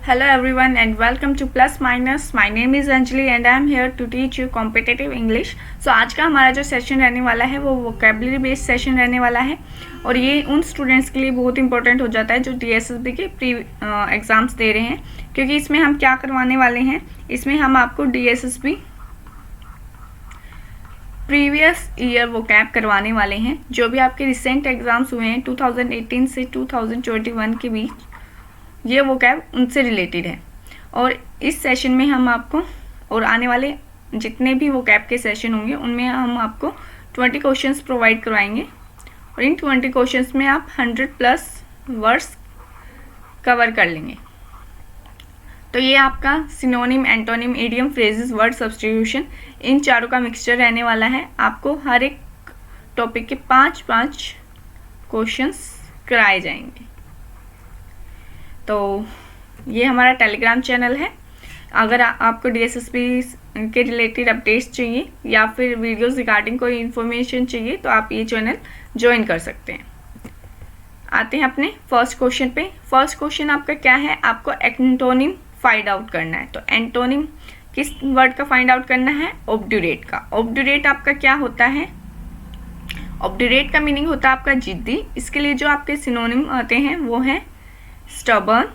Hello everyone and welcome to Plus Minus. My name is Anjali and I am here to teach you competitive English. So आज का हमारा जो session रहने वाला है वो वोकेबलरी बेस्ड सेशन रहने वाला है और ये उन स्टूडेंट्स के लिए बहुत इंपॉर्टेंट हो जाता है जो DSSB के प्री एग्ज़ाम्स दे रहे हैं, क्योंकि इसमें हम क्या करवाने वाले हैं, इसमें हम आपको DSSB प्रीवियस ईयर वोकैब करवाने वाले हैं। जो भी आपके रिसेंट एग्ज़ाम्स हुए हैं 2018 से 2021 के बीच, ये वोकैब उनसे रिलेटेड है। और इस सेशन में हम आपको और आने वाले जितने भी वोकैब के सेशन होंगे उनमें हम आपको 20 क्वेश्चंस प्रोवाइड करवाएंगे और इन 20 क्वेश्चंस में आप 100+ वर्ड्स कवर कर लेंगे। तो ये आपका synonym, antonym, idiom, phrases, word substitution, इन चारों का मिक्सचर रहने वाला है। आपको हर एक टॉपिक के 5-5 क्वेश्चंस कराए जाएंगे। तो ये हमारा टेलीग्राम चैनल है। अगर आपको DSSB के रिलेटेड अपडेट्स चाहिए या फिर वीडियोस रिगार्डिंग कोई इन्फॉर्मेशन चाहिए तो आप ये चैनल ज्वाइन कर सकते हैं। आते हैं अपने फर्स्ट क्वेश्चन पे। फर्स्ट क्वेश्चन आपका क्या है, आपको एंटोनिम फाइंड आउट करना है। तो एंटोनिम किस वर्ड का फाइंड आउट करना है? ऑब्ड्यूरेट का। ऑब्ड्यूरेट आपका क्या होता है? ऑब्ड्यूरेट का मीनिंग होता है आपका जिद्दी। इसके लिए जो आपके सिनोनिम आते हैं वो है स्टबर्न,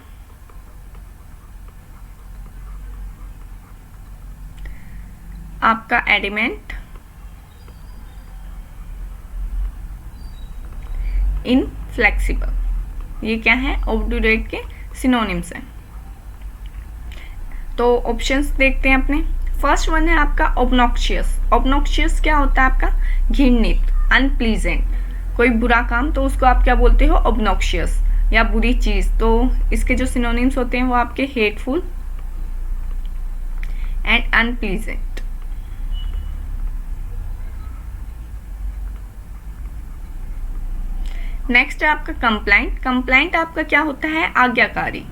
आपका एडिमेंट, इनफ्लेक्सिबल। ये क्या है? ऑब्ड्यूरेट के सिनोनिम्स हैं। तो ऑप्शंस देखते हैं अपने। फर्स्ट वन है आपका ऑब्नॉक्शियस। ऑब्नॉक्शियस क्या होता है आपका? घृणित, अनप्लीजेंट। कोई बुरा काम तो उसको आप क्या बोलते हो? ऑब्नॉक्शियस, या बुरी चीज़। तो इसके जो सिनोनिम्स होते हैं वो आपके हेटफुल एंड अनप्लीजेंट। नेक्स्ट है आपका कंप्लाइंट। कंप्लाइंट आपका क्या होता है? आज्ञाकारी।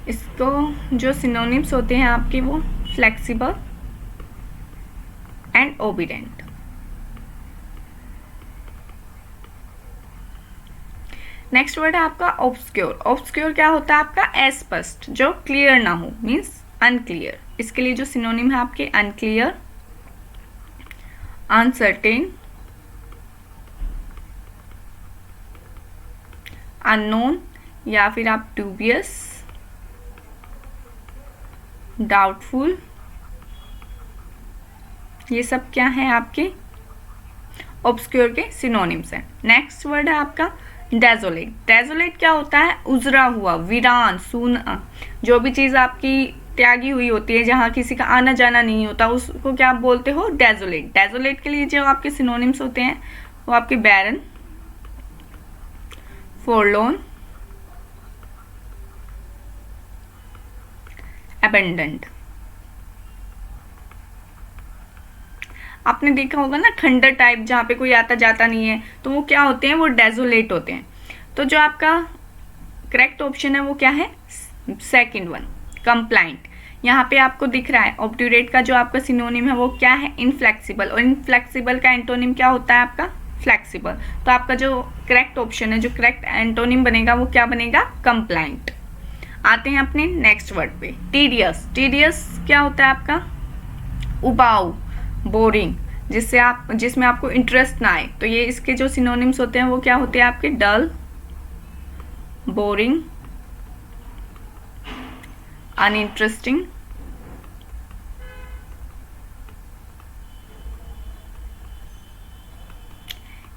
इसको जो सिनोनिम्स होते हैं आपके वो flexible and obedient. Next word है आपका ऑब्स्क्योर। ऑब्स्क्योर क्या होता है आपका? अस्पष्ट, जो क्लियर ना हो, मीन्स अनक्लियर। इसके लिए जो सिनोनिम है आपके अनक्लियर, अनसर्टेन, अननोन, या फिर आप ड्यूबियस, डाउटफुल। ये सब क्या है आपके ऑब्स्क्योर के सिनोनिम्स हैं। नेक्स्ट वर्ड है आपका डेजोलेट। डेजोलेट क्या होता है? उजरा हुआ, वीरान, सूना। जो भी चीज़ आपकी त्यागी हुई होती है, जहाँ किसी का आना जाना नहीं होता, उसको क्या आप बोलते हो? डेजोलेट। डेजोलेट के लिए जो आपके सिनोनिम्स होते हैं वो आपके बैरन, फोरलोन, अबेंडेंट। आपने देखा होगा ना खंडर टाइप, जहाँ पे कोई आता जाता नहीं है, तो वो क्या होते हैं? वो डेजोलेट होते हैं। तो जो आपका करेक्ट ऑप्शन है वो क्या है? Second one, complaint. यहाँ पे आपको दिख रहा है ऑब्ड्यूरेट का जो आपका सिनोनिम है वो क्या है? इनफ्लेक्सिबल। और इनफ्लेक्सिबल का एंटोनिम क्या होता है आपका? फ्लेक्सिबल। तो आपका जो करेक्ट ऑप्शन है, जो करेक्ट एंटोनिम बनेगा वो क्या बनेगा? कंप्लाइंट। आते हैं अपने नेक्स्ट वर्ड पे, टीडियस। टीडियस क्या होता है आपका? उबाऊ, बोरिंग, जिसमें आपको इंटरेस्ट ना आए। तो ये इसके जो सिनोनिम्स होते हैं वो क्या होते हैं आपके? डल, बोरिंग, अनइंटरेस्टिंग,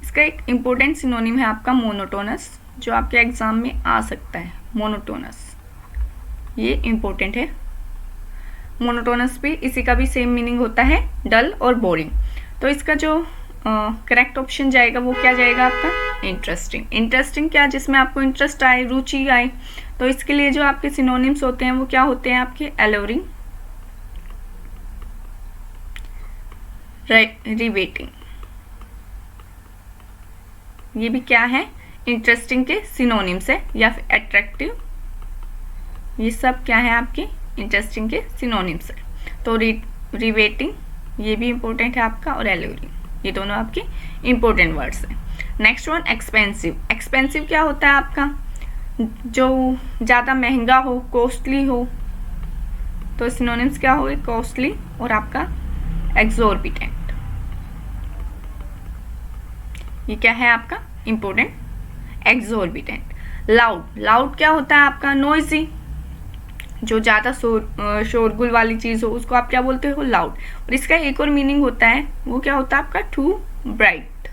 इसका एक इंपॉर्टेंट सिनोनिम है आपका मोनोटोनस, जो आपके एग्जाम में आ सकता है। मोनोटोनस ये इंपॉर्टेंट है। मोनोटोनस भी, इसी का भी सेम मीनिंग होता है, डल और बोरिंग। तो इसका जो करेक्ट ऑप्शन जाएगा वो क्या जाएगा आपका? इंटरेस्टिंग। इंटरेस्टिंग क्या? जिसमें आपको इंटरेस्ट आए, रुचि आए। तो इसके लिए जो आपके सिनोनिम्स होते हैं वो क्या होते हैं आपके? एलोरिंग, रिवेटिंग। ये भी क्या है? इंटरेस्टिंग के सिनोनिम्स है। या फिर अट्रैक्टिव, ये सब क्या है आपके? इंटरेस्टिंग के सिनोनिम्स है। तो रिवेटिंग ये भी इंपॉर्टेंट है आपका, और एलोरिंग, ये दोनों आपके इंपॉर्टेंट वर्ड्स हैं। Next one expensive. एक्सपेंसिव क्या होता है आपका? जो ज़्यादा महंगा हो, कॉस्टली हो, तो सिनोनिम्स क्या हो गए? कॉस्टली और आपका एक्सोर्बिटेंट। ये क्या है आपका इम्पोर्टेंट? एक्सोर्बिटेंट। लाउड, लाउड क्या होता है आपका? नॉइजी, जो ज़्यादा शोरगुल वाली चीज़ हो उसको आप क्या बोलते हो? लाउड। और इसका एक और मीनिंग होता है, वो क्या होता है आपका? Too bright.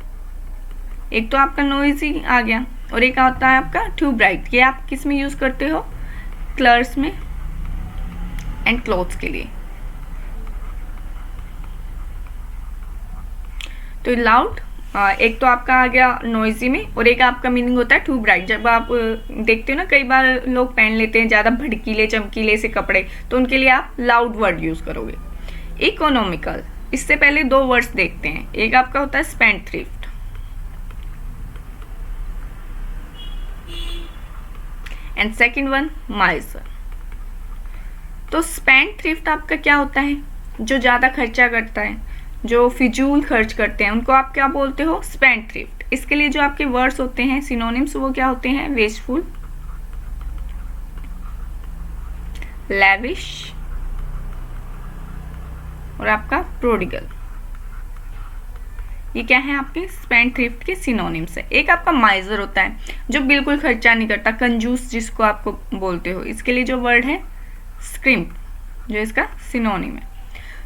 एक तो आपका नॉइजी आ गया और एक होता है आपका टू ब्राइट। ये आप किस में यूज़ करते हो? कलर्स में एंड क्लॉथ्स के लिए। तो लाउड एक तो आपका आ गया नॉइजी में, और एक आपका मीनिंग होता है टू ब्राइट। जब आप देखते हो ना, कई बार लोग पहन लेते हैं ज़्यादा भड़कीले चमकीले से कपड़े, तो उनके लिए आप लाउड वर्ड यूज़ करोगे। इकोनॉमिकल, इससे पहले दो वर्ड्स देखते हैं। एक आपका होता है स्पेंडथ्रिफ्ट एंड सेकेंड वन माइजर। तो स्पेंडथ्रिफ्ट आपका क्या होता है? जो ज़्यादा खर्चा करता है, जो फिजूल खर्च करते हैं, उनको आप क्या बोलते हो? स्पेंडथ्रिफ्ट। इसके लिए जो आपके वर्ड्स होते हैं सिनोनिम्स, वो क्या होते हैं? वेस्टफुल, लैविश और आपका प्रोडिगल। ये क्या है आपके स्पेंडथ्रिफ्ट के सिनोनिम्स है। एक आपका माइजर होता है, जो बिल्कुल खर्चा नहीं करता, कंजूस जिसको आपको बोलते हो। इसके लिए जो वर्ड है स्क्रिम्प, जो इसका सिनोनिम है।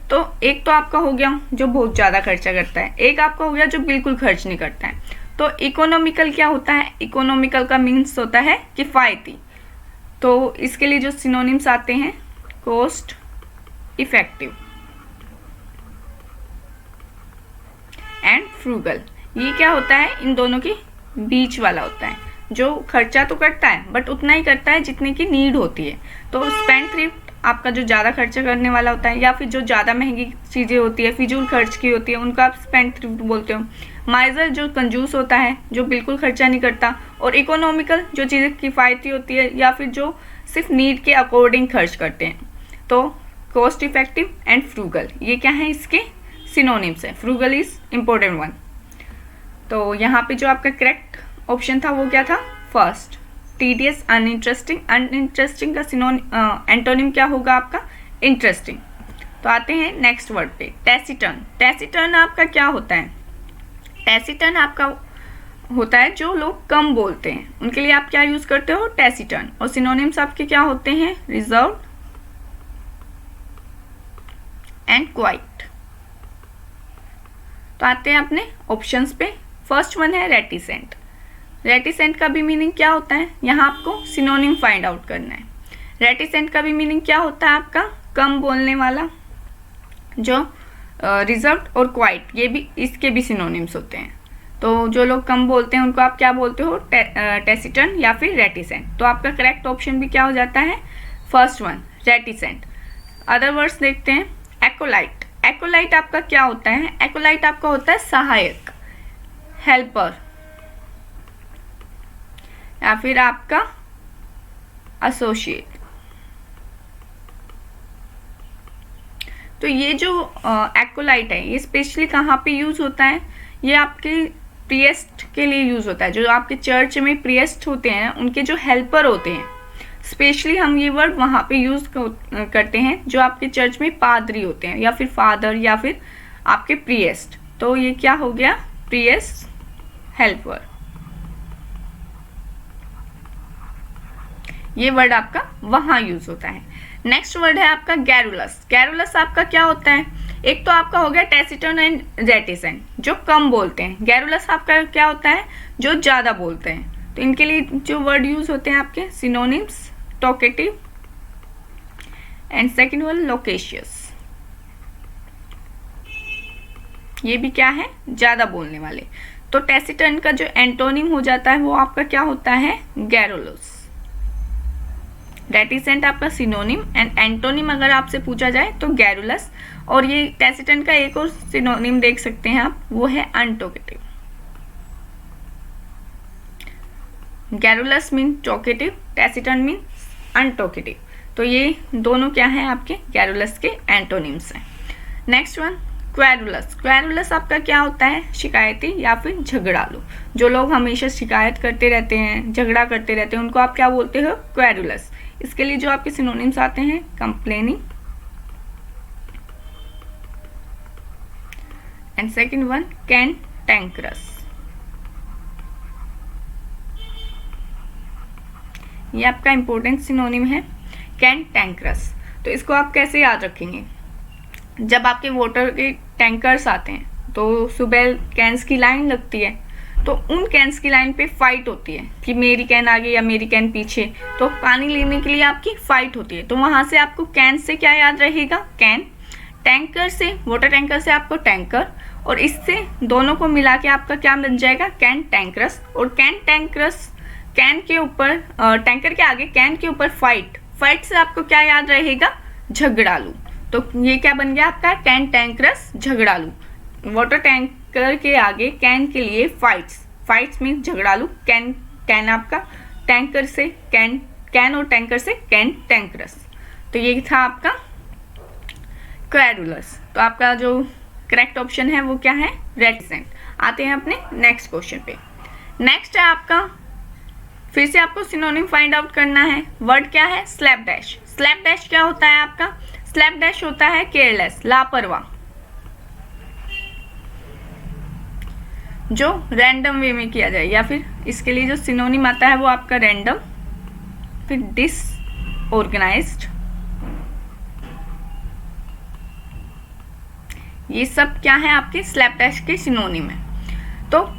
तो एक तो आपका हो गया जो बहुत ज़्यादा खर्चा करता है, एक आपका हो गया जो बिल्कुल खर्च नहीं करता है। तो इकोनॉमिकल क्या होता है? इकोनॉमिकल का मीन्स होता है किफ़ायती। तो इसके लिए जो सिनोनिम्स आते हैं कॉस्ट इफेक्टिव एंड फ्रूगल। ये क्या होता है? इन दोनों के बीच वाला होता है, जो खर्चा तो करता है बट उतना ही करता है जितने की नीड होती है। तो स्पेंडथ्रिफ्ट आपका जो ज़्यादा खर्चा करने वाला होता है, या फिर जो ज़्यादा महंगी चीज़ें होती है, फिजूल खर्च की होती है, उनको आप स्पेंडथ्रिफ्ट बोलते हो। माइजर जो कंजूस होता है, जो बिल्कुल खर्चा नहीं करता। और इकोनॉमिकल जो चीज़ें किफ़ायती होती है, या फिर जो सिर्फ नीड के अकॉर्डिंग खर्च करते हैं। तो कॉस्ट इफेक्टिव एंड फ्रूगल, ये क्या है? इसके सिनोनिम्स है। Frugal is important one. तो यहाँ पे जो आपका करेक्ट ऑप्शन था वो क्या था? First, tedious, uninteresting. अनइंटरेस्टिंग का एंटोनिम क्या होगा आपका? इंटरेस्टिंग। तो आते हैं नेक्स्ट वर्ड पे, टैसिटर्न। टैसिटर्न आपका क्या होता है? टैसिटर्न आपका होता है जो लोग कम बोलते हैं, उनके लिए आप क्या यूज करते हो? टैसिटर्न। और सिनोनिम्स आपके क्या होते हैं? Reserve and quite. तो आते हैं अपने ऑप्शंस पे। फर्स्ट वन है रेटिसेंट। रेटिसेंट का भी मीनिंग क्या होता है? यहाँ आपको सिनोनिम फाइंड आउट करना है। रेटिसेंट का भी मीनिंग क्या होता है आपका? कम बोलने वाला। जो रिजर्व्ड और क्वाइट, ये भी इसके भी सिनोनिम्स होते हैं। तो जो लोग कम बोलते हैं उनको आप क्या बोलते हो? टैसिटर्न या फिर रेटिसेंट। तो आपका करेक्ट ऑप्शन भी क्या हो जाता है? First one, reticent. Other words देखते हैं। एकोलाइट। एकोलाइट आपका क्या होता है? एकोलाइट आपका होता है सहायक, हेल्पर, या फिर आपका एसोसिएट। तो ये जो एकोलाइट है, ये स्पेशली कहाँ पे यूज होता है? ये आपके प्रिएस्ट के लिए यूज होता है। जो आपके चर्च में प्रिएस्ट होते हैं, उनके जो हेल्पर होते हैं, स्पेशली हम ये वर्ड वहाँ पे यूज करते हैं। जो आपके चर्च में पादरी होते हैं, या फिर फादर, या फिर आपके प्रिएस्ट। तो ये क्या हो गया? प्रिएस्ट, हेल्पर। ये वर्ड आपका वहां यूज होता है। नेक्स्ट वर्ड है आपका गैरुलस। गैरुलस आपका क्या होता है? एक तो आपका हो गया टैसिटर्न एंड रेटिसेंट, जो कम बोलते हैं। गैरुलस आपका क्या होता है? जो ज्यादा बोलते हैं। तो इनके लिए जो वर्ड यूज होते हैं आपके synonyms, talkative and second one loquacious. ये भी क्या है? ज्यादा बोलने वाले। तो टैसिटर्न का जो एंटोनिम हो जाता है वो आपका क्या होता है? गैरुलस। रेटिसेंट आपका सिनोनिम एंड एंटोनिम अगर आपसे पूछा जाए तो गैरुलस। और ये टैसिटर्न का एक और सिनोनिम देख सकते हैं आप, वो है untalkative. Garrulous mean talkative, taciturn mean untalkative. तो ये दोनों क्या है? आपके गैरुलस के एंटोनिम्स हैं। नेक्स्ट वन क्वेरुलस, क्वेरुलस आपका क्या होता है? शिकायती या फिर झगड़ालू। जो लोग हमेशा शिकायत करते रहते हैं, झगड़ा करते रहते हैं, उनको आप क्या बोलते हो? क्वेरुलस। इसके लिए जो आपके सिनोनिम्स आते हैं, complaining and second one cantankerous. ये आपका इंपॉर्टेंट सिनोनिम है कैंटैंकरस। तो इसको आप कैसे याद रखेंगे? जब आपके वाटर के टैंकर्स आते हैं तो सुबह कैंस की लाइन लगती है, तो उन कैंस की लाइन पे फाइट होती है कि मेरी कैन आगे या मेरी कैन पीछे, तो पानी लेने के लिए आपकी फाइट होती है। तो वहाँ से आपको कैन से क्या याद रहेगा? कैन। टैंकर से, वाटर टैंकर से आपको टैंकर, और इससे दोनों को मिला के आपका क्या बन जाएगा? कैंटैंकरस। और कैंटैंकरस, कैन के ऊपर, टैंकर के आगे कैन के ऊपर फाइट, फाइट से आपको क्या याद रहेगा? झगड़ालू। तो ये क्या बन गया आपका? कैंटैंकरस, झगड़ालू। वाटर टैंकर के आगे कैन के लिए फाइट्स, फाइट्स मीन्स झगड़ालू। कैन, कैन आपका टैंकर से, कैन, कैन और टैंकर से कैंटैंकरस। तो ये था आपका क्वेरुलस। तो आपका जो करेक्ट ऑप्शन है वो क्या है? रेटिसेंट। आते हैं अपने नेक्स्ट क्वेश्चन पे। नेक्स्ट है आपका, फिर से आपको सिनोनिम फाइंड आउट करना है। वर्ड क्या है? Slab dash. स्लैप डैश क्या होता है आपका? स्लैप डैश होता है केयरलेस, लापरवाह, जो रैंडम वे में किया जाए, या फिर इसके लिए जो सिनोनिम आता है वो आपका रैंडम, फिर डिसऑर्गेनाइज्ड। ये सब क्या है? आपके स्लैप डैश के सिनोनिम है। तो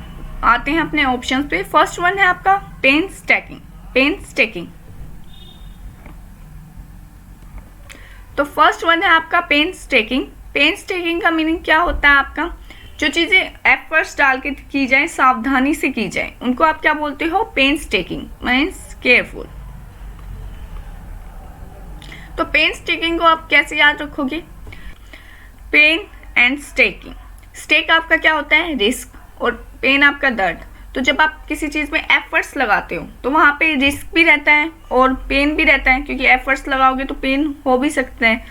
आते हैं अपने ऑप्शंस पे। फर्स्ट वन है आपका पेन स्टैकिंग, पेन स्टेकिंग। तो फर्स्ट वन है आपका पेन स्टेकिंग। पेन स्टेकिंग का मीनिंग क्या होता है आपका? जो चीज़ें एफर्ट्स डाल के की जाए, सावधानी से की जाए, उनको आप क्या बोलते हो? Painstaking means careful. तो पेन स्टेकिंग को आप कैसे याद रखोगे? Pen and staking. स्टेक आपका क्या होता है? रिस्क, और पेन आपका दर्द। तो जब आप किसी चीज़ में एफर्ट्स लगाते हो तो वहाँ पे रिस्क भी रहता है और पेन भी रहता है, क्योंकि एफर्ट्स लगाओगे तो पेन हो भी सकता है,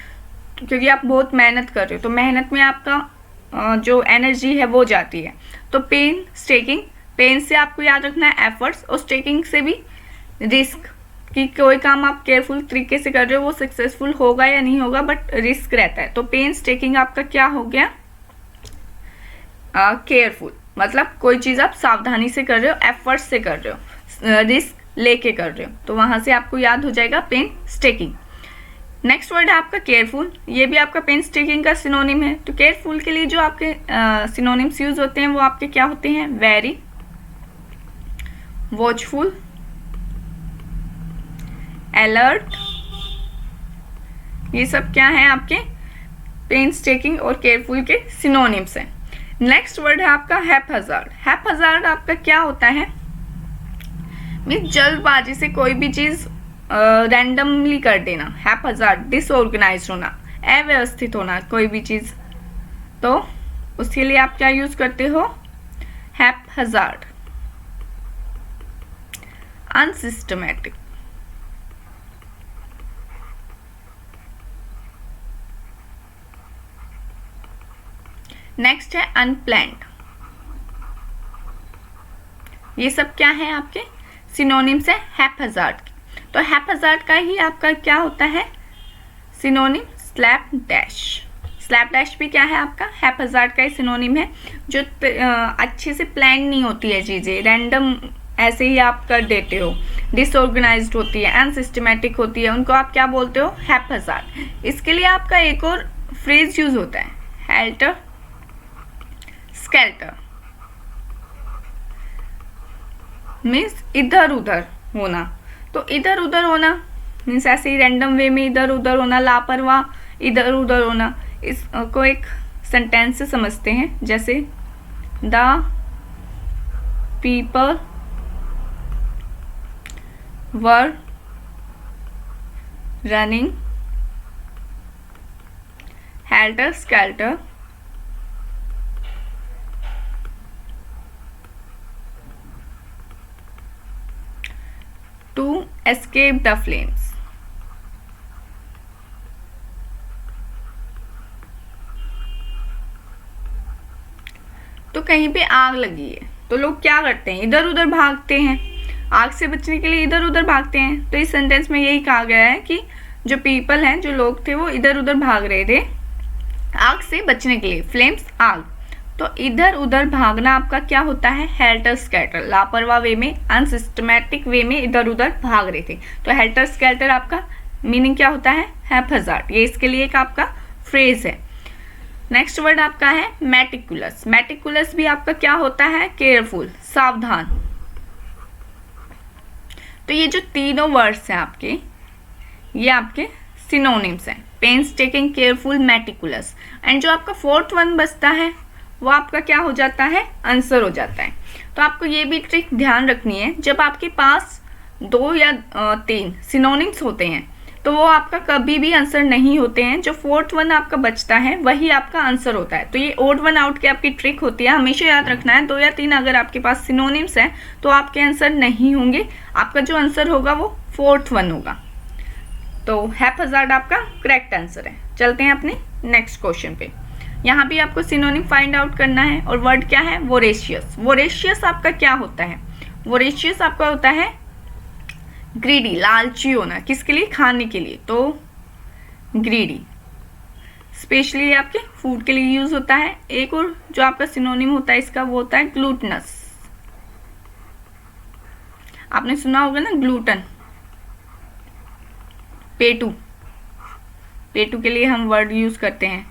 क्योंकि आप बहुत मेहनत कर रहे हो, तो मेहनत में आपका जो एनर्जी है वो जाती है। तो पेन स्टेकिंग, पेन से आपको याद रखना है एफर्ट्स, और स्टेकिंग से भी रिस्क, कि कोई काम आप केयरफुल तरीके से कर रहे हो, वो सक्सेसफुल होगा या नहीं होगा, बट रिस्क रहता है। तो पेन स्टेकिंग आपका क्या हो गया? केयरफुल, मतलब कोई चीज़ आप सावधानी से कर रहे हो, एफर्ट से कर रहे हो, रिस्क लेके कर रहे हो, तो वहाँ से आपको याद हो जाएगा पेन स्टेकिंग। नेक्स्ट वर्ड है आपका केयरफुल। ये भी आपका पेन स्टेकिंग का सिनोनिम है। तो केयरफुल के लिए जो आपके सिनोनिम्स यूज होते हैं वो आपके क्या होते हैं? Very, watchful, alert. ये सब क्या है? आपके पेन स्टेकिंग और केयरफुल के सिनोनिम्स हैं। नेक्स्ट वर्ड है आपका हैपहज़ार्ड। हैपहज़ार्ड आपका क्या होता है? मीन्स जल्दबाजी से कोई भी चीज़ रैंडमली कर देना। हैपहज़ार्ड, डिसऑर्गेनाइज्ड होना, अव्यवस्थित होना कोई भी चीज़, तो उसके लिए आप क्या यूज़ करते हो? हैपहज़ार्ड। अनसिस्टमैटिक। नेक्स्ट है अनप्लैन्ड। ये सब क्या है? आपके सिनोनिम्स है हैपहज़ार्ड के। तो हैपहज़ार्ड का ही आपका क्या होता है synonym? Slapdash. Slapdash भी क्या है? आपका हैपहज़ार्ड का ही सिनोनिम है। जो अच्छे से प्लान नहीं होती है चीज़ें, रैंडम ऐसे ही आप कर देते हो, डिसऑर्गेनाइज्ड होती है, अनसिस्टमैटिक होती है, उनको आप क्या बोलते हो? हैपहज़ार्ड। इसके लिए आपका एक और फ्रेज यूज होता है, हेल्टर स्केल्टर, मीन्स इधर उधर होना। तो इधर उधर होना मीन्स ऐसे ही रैंडम वे में इधर उधर होना, लापरवाह, इधर उधर होना। इसको एक सेंटेंस से समझते हैं, जैसे the people were running helter skeletal to escape the flames। तो कहीं पे आग लगी है, तो लोग क्या करते हैं, इधर उधर भागते हैं, आग से बचने के लिए इधर उधर भागते हैं। तो इस सेंटेंस में यही कहा गया है कि जो पीपल हैं, जो लोग थे, वो इधर उधर भाग रहे थे आग से बचने के लिए, फ्लेम्स आग। तो इधर उधर भागना आपका क्या होता है, हेल्टर स्केल्टर, लापरवाह वे में, अनसिस्टमैटिक वे में इधर उधर भाग रहे थे। तो हेल्टर स्केल्टर आपका मीनिंग क्या होता है, हैप्पीजार्ड, ये इसके लिए एक आपका फ्रेज है। नेक्स्ट वर्ड आपका है मेटिकुलस। मेटिकुलस भी आपका क्या होता है, केयरफुल, सावधान। तो ये जो तीनों वर्ड्स हैं आपके, ये आपके सिनोनिम्स हैं, painstaking, careful, meticulous. And जो आपका फोर्थ वन बचता है वो आपका क्या हो जाता है, आंसर हो जाता है। तो आपको ये भी ट्रिक ध्यान रखनी है, जब आपके पास 2 या 3 सिनोनिम्स होते हैं तो वो आपका कभी भी आंसर नहीं होते हैं। जो फोर्थ वन आपका बचता है वही आपका आंसर होता है। तो ये ओड वन आउट की आपकी ट्रिक होती है, हमेशा याद रखना है 2 या 3 अगर आपके पास सिनोनिम्स हैं तो आपके आंसर नहीं होंगे, आपका जो आंसर होगा वो फोर्थ वन होगा। तो हैप्पीजार्ड आपका करेक्ट आंसर है। चलते हैं अपने नेक्स्ट क्वेश्चन पे। यहाँ भी आपको सिनोनिम फाइंड आउट करना है और वर्ड क्या है, वोरेशियस। वोरेशियस आपका क्या होता है, वोरेशियस आपका होता है ग्रीडी, लालची होना, किसके लिए, खाने के लिए। तो ग्रीडी स्पेशली आपके फूड के लिए यूज होता है। एक और जो आपका सिनोनिम होता है इसका वो होता है ग्लूटनस। आपने सुना होगा ना ग्लूटन, पेटू, पेटू के लिए हम वर्ड यूज करते हैं।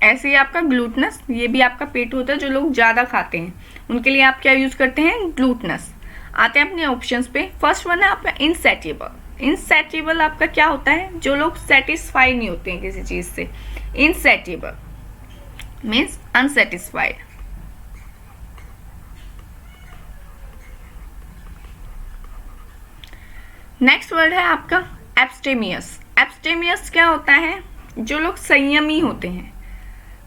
ऐसे ही आपका ग्लूटनस, ये भी आपका पेटू होता है, जो लोग ज़्यादा खाते हैं उनके लिए आप क्या यूज़ करते हैं, ग्लूटनस। आते हैं अपने ऑप्शंस पे। फर्स्ट वन है आपका इनसैटिएबल। इनसैटिएबल आपका क्या होता है, जो लोग सेटिस्फाई नहीं होते हैं किसी चीज़ से। इनसैटिएबल मीन्स अनसेटिस्फाइड। नेक्स्ट वर्ड है आपका एब्स्टेमियस। एब्स्टेमियस क्या होता है, जो लोग संयमी होते हैं,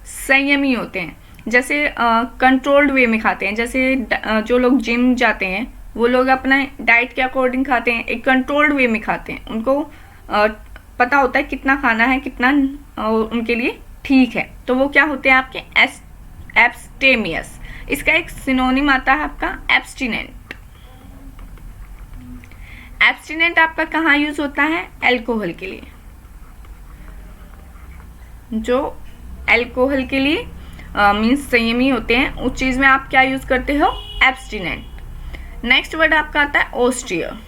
संयमी होते हैं, जैसे कंट्रोल्ड वे में खाते हैं। जैसे जो लोग जिम जाते हैं वो लोग अपना डाइट के अकॉर्डिंग खाते हैं, एक कंट्रोल्ड वे में खाते हैं, उनको पता होता है कितना खाना है, कितना उनके लिए ठीक है। तो वो क्या होते हैं आपके एब्स्टेमियस। इसका एक सिनोनिम आता है आपका एब्स्टिनेंट। एब्स्टिनेंट आपका कहाँ यूज होता है, अल्कोहल के लिए। जो अल्कोहल के लिए मीन्स संयमी होते हैं, उस चीज़ में आप क्या यूज करते हो, एब्स्टिनेंट। नेक्स्ट वर्ड आपका आता है ऑस्टियर।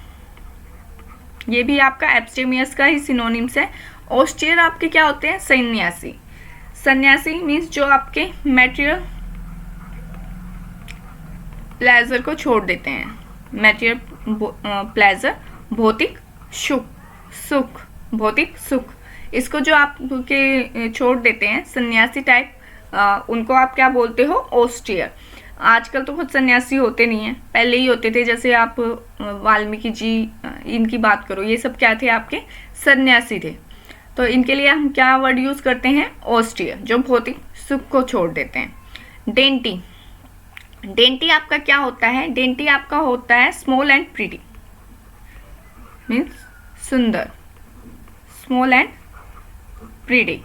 ये भी आपका एब्स्टेमियस का ही सिनोनिम्स है। ऑस्टियर आपके क्या होते हैं, सन्यासी। सन्यासी मीन्स जो आपके मैटेरियल प्लेजर को छोड़ देते हैं। मैटेरियल प्लेजर, भौतिक सुख, भौतिक सुख, इसको जो आपके छोड़ देते हैं, सन्यासी टाइप, उनको आप क्या बोलते हो, ऑस्टियर। आजकल तो खुद सन्यासी होते नहीं हैं, पहले ही होते थे। जैसे आप वाल्मीकि जी, इनकी बात करो, ये सब क्या थे, आपके सन्यासी थे। तो इनके लिए हम क्या वर्ड यूज करते हैं, ऑस्टियर, जो भौतिक सुख को छोड़ देते हैं। डेंटी। डेंटी आपका क्या होता है, डेंटी आपका होता है स्मॉल एंड प्रीटी, मीन्स सुंदर, स्मॉल एंड प्रीटी।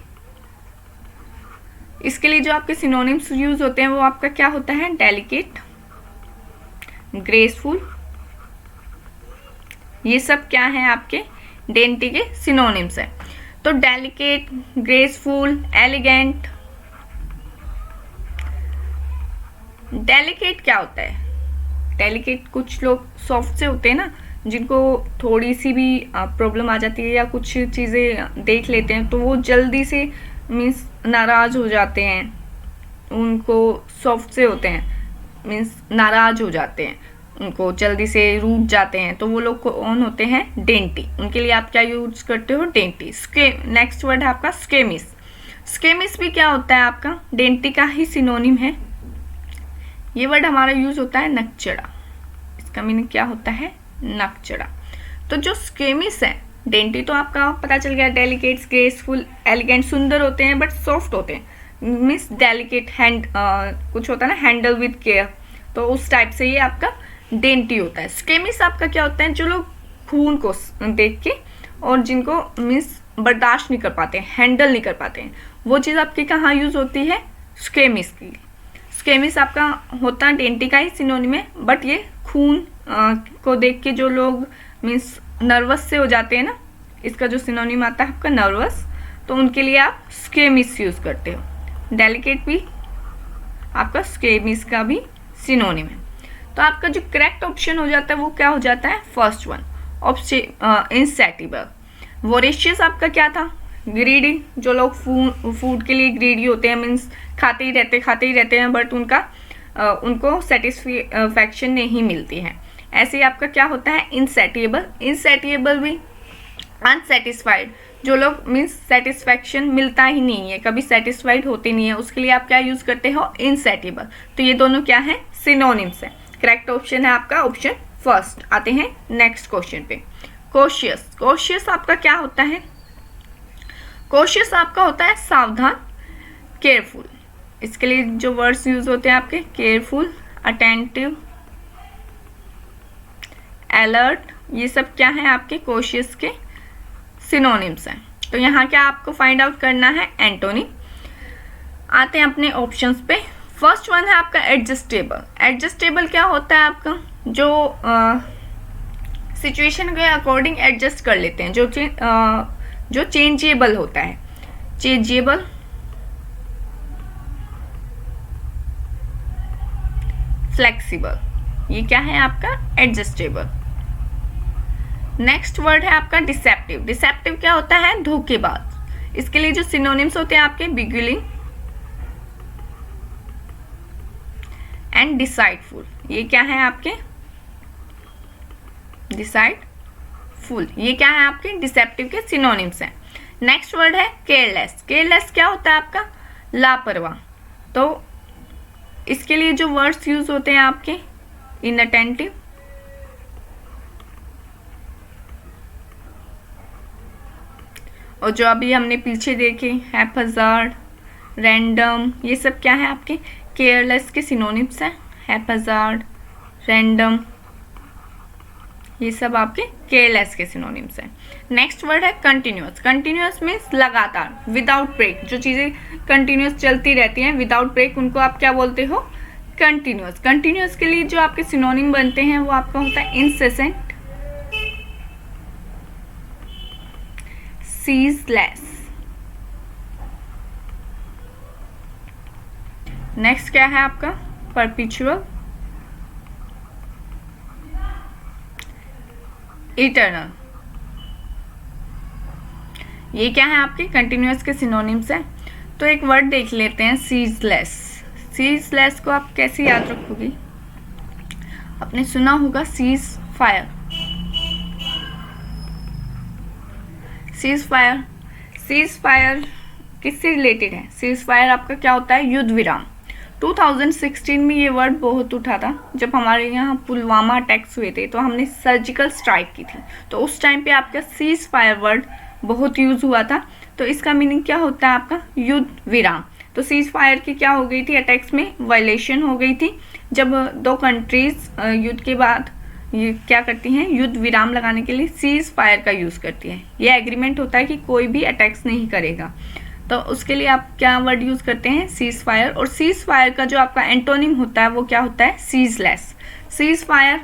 इसके लिए जो आपके सिनोनिम्स यूज होते हैं वो आपका क्या होता है, डेलिकेट, ग्रेसफुल। ये सब क्या है आपके डेंटी के सिनोनिम्स है। तो डेलिकेट, ग्रेसफुल, एलिगेंट। डेलिकेट क्या होता है, डेलिकेट कुछ लोग सॉफ्ट से होते हैं ना, जिनको थोड़ी सी भी प्रॉब्लम आ जाती है या कुछ चीज़ें देख लेते हैं तो वो जल्दी से मीन्स नाराज़ हो जाते हैं, उनको सॉफ्ट से होते हैं, मीन्स नाराज़ हो जाते हैं, उनको जल्दी से रूठ जाते हैं, तो वो लोग कौन होते हैं, डेंटी। उनके लिए आप क्या यूज करते हो, डेंटी। नेक्स्ट वर्ड है आपका स्केमिस। स्केमिस भी क्या होता है आपका, डेंटी का ही सिनोनिम है। ये वर्ड हमारा यूज होता है नकचड़ा। इसका मीनिंग क्या होता है, नकचड़ा। तो जो स्केमिस है, डेंटी तो आपका पता चल गया, डेलिकेट, ग्रेसफुल, एलिगेंट, सुंदर होते हैं बट सॉफ्ट होते हैं, मीन्स डेलिकेट हैंड, कुछ होता है ना, हैंडल विद केयर, तो उस टाइप से ये आपका डेंटी होता है। स्केमिस आपका क्या होता है, जो लोग खून को देख के और जिनको मीन्स बर्दाश्त नहीं कर पाते, हैंडल नहीं कर पाते हैं, वो चीज़ आपकी कहाँ यूज होती है, स्केमिस की। स्केमिस आपका होता डेंटी का ही सिनोनिम है, बट ये खून को देख के जो लोग मीन्स नर्वस से हो जाते हैं ना, इसका जो सिनोनिम आता है आपका नर्वस, तो उनके लिए आप स्केमिस यूज़ करते हो। डेलिकेट भी आपका स्केमिस का भी सिनोनिम है। तो आपका जो करेक्ट ऑप्शन हो जाता है वो क्या हो जाता है, फर्स्ट वन, इंसैटिएबल। वोरेशियस आपका क्या था, ग्रीडी, जो लोग फूड के लिए ग्रीडी होते हैं, मीन्स खाते ही रहते हैं बट उनको सेटिस्फैक्शन नहीं मिलती है। ऐसे ही आपका क्या होता है, इंसैटिएबल भी अनसेटिस्फाइड, जो लोग मीन्स सेटिस्फैक्शन मिलता ही नहीं है, कभी सेटिस्फाइड होते नहीं है, उसके लिए आप क्या यूज़ करते हो, इंसैटिएबल। तो ये दोनों क्या है, सिनोनिम्स है। करेक्ट ऑप्शन है आपका ऑप्शन फर्स्ट। आते हैं नेक्स्ट क्वेश्चन पे। कोशियस आपका क्या होता है, कोशियस आपका होता है सावधान, केयरफुल। इसके लिए जो वर्ड्स यूज होते हैं आपके, केयरफुल, अटेंटिव, अलर्ट, ये सब क्या है आपके कोशियस के सिनोनिम्स हैं। तो यहाँ क्या आपको फाइंड आउट करना है, एंटोनिम। आते हैं अपने ऑप्शंस पे। फर्स्ट वन है आपका एडजस्टेबल। एडजस्टेबल क्या होता है आपका, जो सिचुएशन के अकॉर्डिंग एडजस्ट कर लेते हैं, जो चेंजेबल होता है, चेंजेबल, फ्लेक्सिबल, ये क्या है आपका, एडजस्टेबल। नेक्स्ट वर्ड है आपका डिसेप्टिव। डिसेप्टिव क्या होता है, धोखेबाज। इसके लिए जो सिनोनिम्स होते हैं आपके, बिगुलिंग एंड डिसाइडफुल, ये क्या है आपके, डिसाइडफुल, ये क्या है आपके डिसेप्टिव के सिनोनिम्स हैं। नेक्स्ट वर्ड है केयरलेस। केयरलेस क्या होता है आपका, लापरवाह। तो इसके लिए जो वर्ड्स यूज होते हैं आपके, इनअटेंटिव, और जो अभी हमने पीछे देखे हैप्पीजार्ड, रैंडम, ये सब क्या है आपके केयरलेस के सिनोनिम्स हैं। हैप्पीजार्ड, रैंडम, ये सब आपके केयरलेस के सिनोनिम्स हैं। नेक्स्ट वर्ड है कंटिन्यूअस। कंटिन्यूअस मीन्स लगातार, विदाउट ब्रेक, जो चीज़ें कंटिन्यूअस चलती रहती हैं विदाउट ब्रेक, उनको आप क्या बोलते हो, कंटिन्यूअस। कंटिन्यूअस के लिए जो आपके सिनोनिम बनते हैं वो आपका होता है इंसेसेंट, सीजलेस। नेक्स्ट क्या है आपका, परपिचुअल, इटर्नल। ये क्या है आपके कंटिन्यूअस के सिनोनिम्स हैं। तो एक वर्ड देख लेते हैं, सीजलेस। सीजलेस को आप कैसे याद रखोगे, आपने सुना होगा cease fire. Cease fire, cease fire किससे रिलेटेड है, सीज फायर आपका क्या होता है, युद्ध विराम। 2016 में ये वर्ड बहुत उठा था, जब हमारे यहाँ पुलवामा अटैक्स हुए थे तो हमने सर्जिकल स्ट्राइक की थी, तो उस टाइम पे आपका सीज फायर वर्ड बहुत यूज हुआ था। तो इसका मीनिंग क्या होता है आपका, युद्ध विराम। तो सीज फायर की क्या हो गई थी, अटैक्स में वायलेशन हो गई थी, जब दो कंट्रीज युद्ध के बाद ये क्या करती हैं, युद्ध विराम लगाने के लिए सीज फायर का यूज़ करती हैं। ये एग्रीमेंट होता है कि कोई भी अटैक्स नहीं करेगा, तो उसके लिए आप क्या वर्ड यूज़ करते हैं, सीज फायर। और सीज फायर का जो आपका एंटोनिम होता है वो क्या होता है, सीजलेस। सीज फायर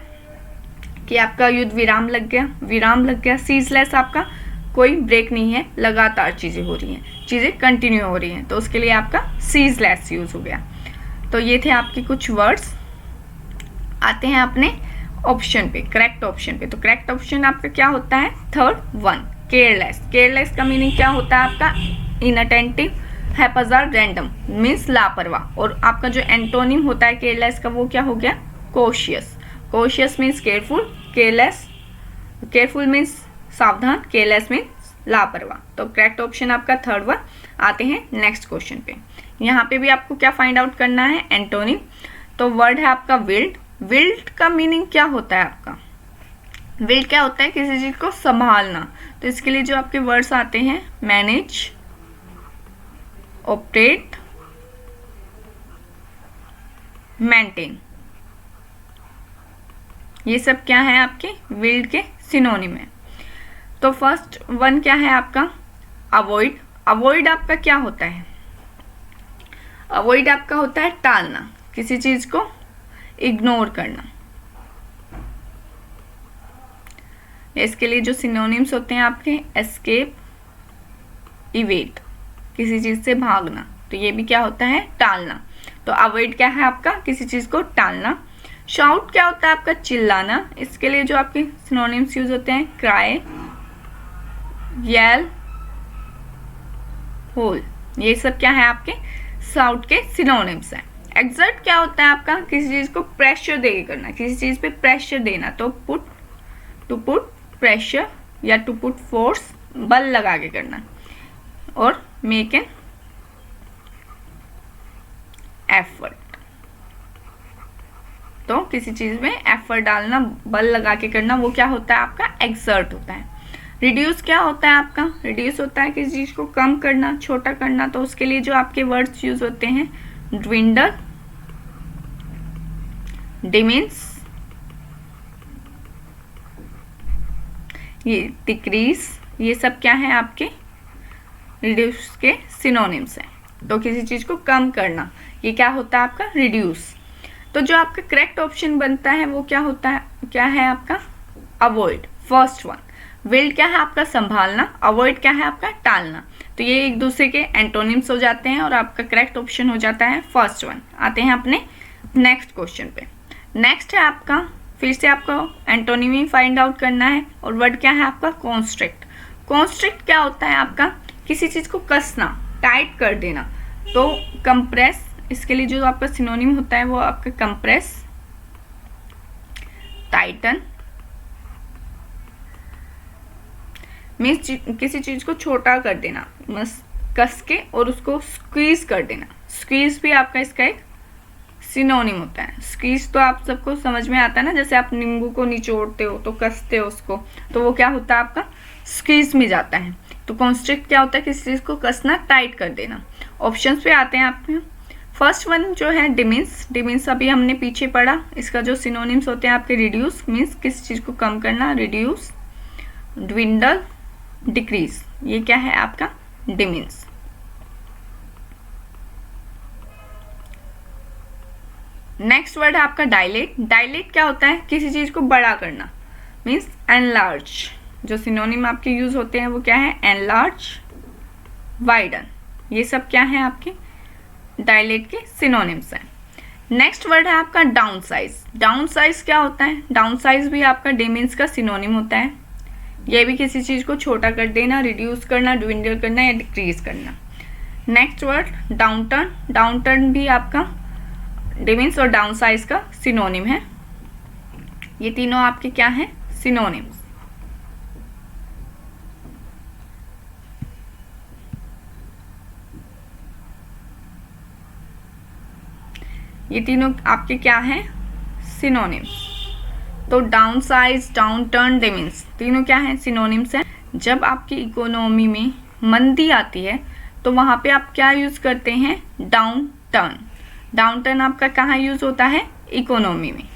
कि आपका युद्ध विराम लग गया, सीजलेस आपका कोई ब्रेक नहीं है, लगातार चीज़ें हो रही हैं, चीज़ें कंटिन्यू हो रही हैं, तो उसके लिए आपका सीजलेस यूज़ हो गया। तो ये थे आपके कुछ वर्ड्स। आते हैं अपने ऑप्शन पे, करेक्ट ऑप्शन पे। तो करेक्ट ऑप्शन आपका क्या होता है, थर्ड वन, केयरलेस। केयरलेस का मीनिंग क्या होता है आपका, इनअटेंटिव, हैप्पीजार्ड, रैंडम मीन्स लापरवाह। और आपका जो एंटोनिम होता है केयरलेस का वो क्या हो गया, cautious. Cautious means careful, careful means सावधान, केयरलेस मीन्स लापरवाह। तो करेक्ट ऑप्शन आपका थर्ड वन। आते हैं नेक्स्ट क्वेश्चन पे। यहाँ पे भी आपको क्या फाइंड आउट करना है, एंटोनिम। तो वर्ड है आपका विल्ड। विल्ड का मीनिंग क्या होता है आपका, विल्ड क्या होता है, किसी चीज को संभालना। तो इसके लिए जो आपके वर्ड्स आते हैं, मैनेज, ऑपरेट, मेंटेन, ये सब क्या है आपके विल्ड के सिनोनिम है। तो फर्स्ट वन क्या है आपका, अवॉइड। अवॉइड आपका क्या होता है, अवॉइड आपका होता है टालना। किसी चीज को इग्नोर करना। इसके लिए जो सिनोनिम्स होते हैं आपके, एस्केप, इवेट, किसी चीज से भागना, तो ये भी क्या होता है, टालना। तो अवॉइड क्या है आपका, किसी चीज को टालना। शाउट क्या होता है आपका, चिल्लाना। इसके लिए जो आपके सिनोनिम्स यूज होते हैं, क्राई, येल, होल, ये सब क्या है आपके शाउट के सिनोनिम्स हैं। एक्सर्ट क्या होता है आपका, किसी चीज को प्रेशर देके करना, किसी चीज पे प्रेशर देना। तो पुट, टू पुट प्रेशर या टू पुट फोर्स, बल लगा के करना। और मेक एन एफर्ट, तो किसी चीज में एफर्ट डालना, बल लगा के करना, वो क्या होता है आपका एक्सर्ट होता है। रिड्यूस क्या होता है आपका, रिड्यूस होता है किसी चीज को कम करना, छोटा करना। तो उसके लिए जो आपके वर्ड्स यूज होते हैं, ड्विंडल, डिमिन्स, ये डिक्रीज, ये सब क्या है आपके रिड्यूस के सिनोनिम्स हैं। तो किसी चीज को कम करना, ये क्या होता है आपका रिड्यूस। तो जो आपका करेक्ट ऑप्शन बनता है वो क्या होता है, क्या है आपका अवॉइड, फर्स्ट वन। विल्ड क्या है आपका संभालना, अवॉइड क्या है आपका टालना। तो ये एक दूसरे के एंटोनिम्स हो जाते हैं और आपका करेक्ट ऑप्शन हो जाता है फर्स्ट वन। आते हैं अपने नेक्स्ट क्वेश्चन पे। नेक्स्ट है आपका, फिर से आपको एंटोनिमी फाइंड आउट करना है और वर्ड क्या है आपका कॉन्स्ट्रिक्ट। कॉन्स्ट्रिक्ट क्या होता है आपका, किसी चीज को कसना, टाइट कर देना। तो कंप्रेस, इसके लिए जो आपका सिनोनिम होता है वो आपका कंप्रेस, टाइटन, मीन्स किसी चीज को छोटा कर देना, बस कस के, और उसको स्क्वीज कर देना। स्क्वीज भी आपका इसका एक सिनोनिम होता है। स्क्वीज तो आप सबको समझ में आता है ना, जैसे आप नींबू को निचोड़ते हो तो कसते हो उसको, तो वो क्या होता है आपका स्क्वीज में जाता है। तो कॉन्स्ट्रिक्ट क्या होता है, किसी चीज को कसना, टाइट कर देना। ऑप्शंस पे आते हैं आपके। फर्स्ट वन जो है डिमिन्स, डिमिन्स अभी हमने पीछे पढ़ा। इसका जो सिनोनिम्स होते हैं आपके, रिड्यूस मीन्स किसी चीज को कम करना, रिड्यूस, ड्विंडल, डिक्रीज, ये क्या है आपका डिमिन्स। नेक्स्ट वर्ड है आपका डायलेट। डायलेट क्या होता है, किसी चीज को बड़ा करना, मीन्स एनलार्ज। जो सिनोनिम आपके यूज होते हैं वो क्या है, एनलार्ज, वाइडन, ये सब क्या है आपके डायलेट के सिनोनिम्स हैं। नेक्स्ट वर्ड है आपका डाउन साइज। डाउन साइज क्या होता है, डाउन साइज भी आपका डिमिन्स का सिनोनिम होता है। ये भी किसी चीज को छोटा कर देना, रिड्यूस करना, ड्विंडल करना या डिक्रीज करना। Next word down turn. Down turn भी आपका डिमिन्स और डाउन साइज का सिनोनिम है। ये तीनों आपके क्या हैं, सिनोनिम्स। ये तीनों आपके क्या हैं, सिनोनिम्स। तो डाउन साइज, डाउन टर्न, डिमिन्स, तीनों क्या हैं, सिनोनिम्स हैं। जब आपकी इकोनॉमी में मंदी आती है तो वहां पे आप क्या यूज करते हैं, डाउन टर्न। डाउन टर्न आपका कहाँ यूज होता है, इकोनॉमी में।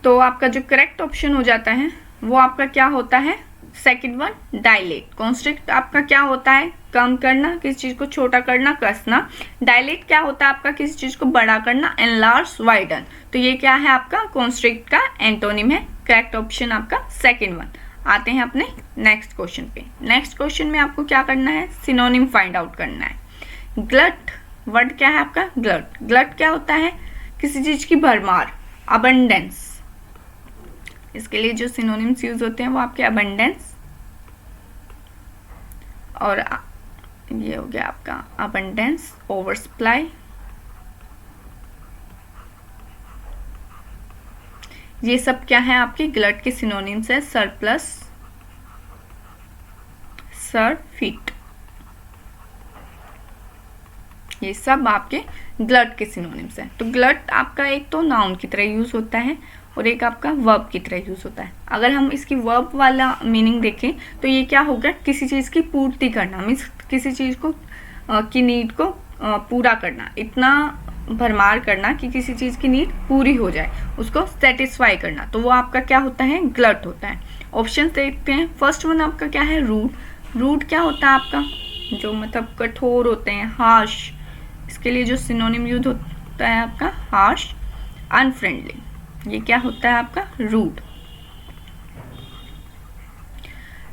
तो आपका जो करेक्ट ऑप्शन हो जाता है वो आपका क्या होता है, सेकंड वन, डायलेट। कॉन्स्ट्रिक्ट आपका क्या होता है, कम करना, किसी चीज को छोटा करना, कसना। डायलेट क्या होता है आपका, किसी चीज को बड़ा करना, एनलार्ज, वाइडन। तो ये क्या है आपका कॉन्स्ट्रिक्ट का एंटोनिम है। करेक्ट ऑप्शन आपका सेकंड वन। आते हैं अपने नेक्स्ट क्वेश्चन पे। नेक्स्ट क्वेश्चन में आपको क्या करना है, सिनोनिम फाइंड आउट करना है। ग्लट वर्ड क्या है आपका, ग्लट। ग्लट क्या होता है, किसी चीज की भरमार, अबंडेंस। इसके लिए जो सिनोनिम्स यूज होते हैं वो आपके अबंडेंस और ये हो गया आपका अबंडेंस, ओवर सप्लाई, ये सब क्या है आपके ग्लट के सिनोनिम्स है। सरप्लस, सरफिट, ये सब आपके ग्लट के सिनोनिम्स हैं। तो ग्लट आपका एक तो नाउन की तरह यूज होता है और एक आपका वर्ब की तरह यूज होता है। अगर हम इसकी वर्ब वाला मीनिंग देखें तो ये क्या होगा, किसी चीज की पूर्ति करना, मीन्स किसी चीज को की नीड को पूरा करना, इतना भरमार करना कि किसी चीज की नीड पूरी हो जाए, उसको सेटिस्फाई करना। तो वो आपका क्या होता है, ग्लट होता है। ऑप्शन देखते हैं। फर्स्ट वन आपका क्या है, रूड। रूड क्या होता है आपका, जो मतलब कठोर होते हैं, हार्श। इसके लिए जो सिनोनिम यूज होता है आपका हार्श, अनफ्रेंडली। ये क्या होता है आपका रूड।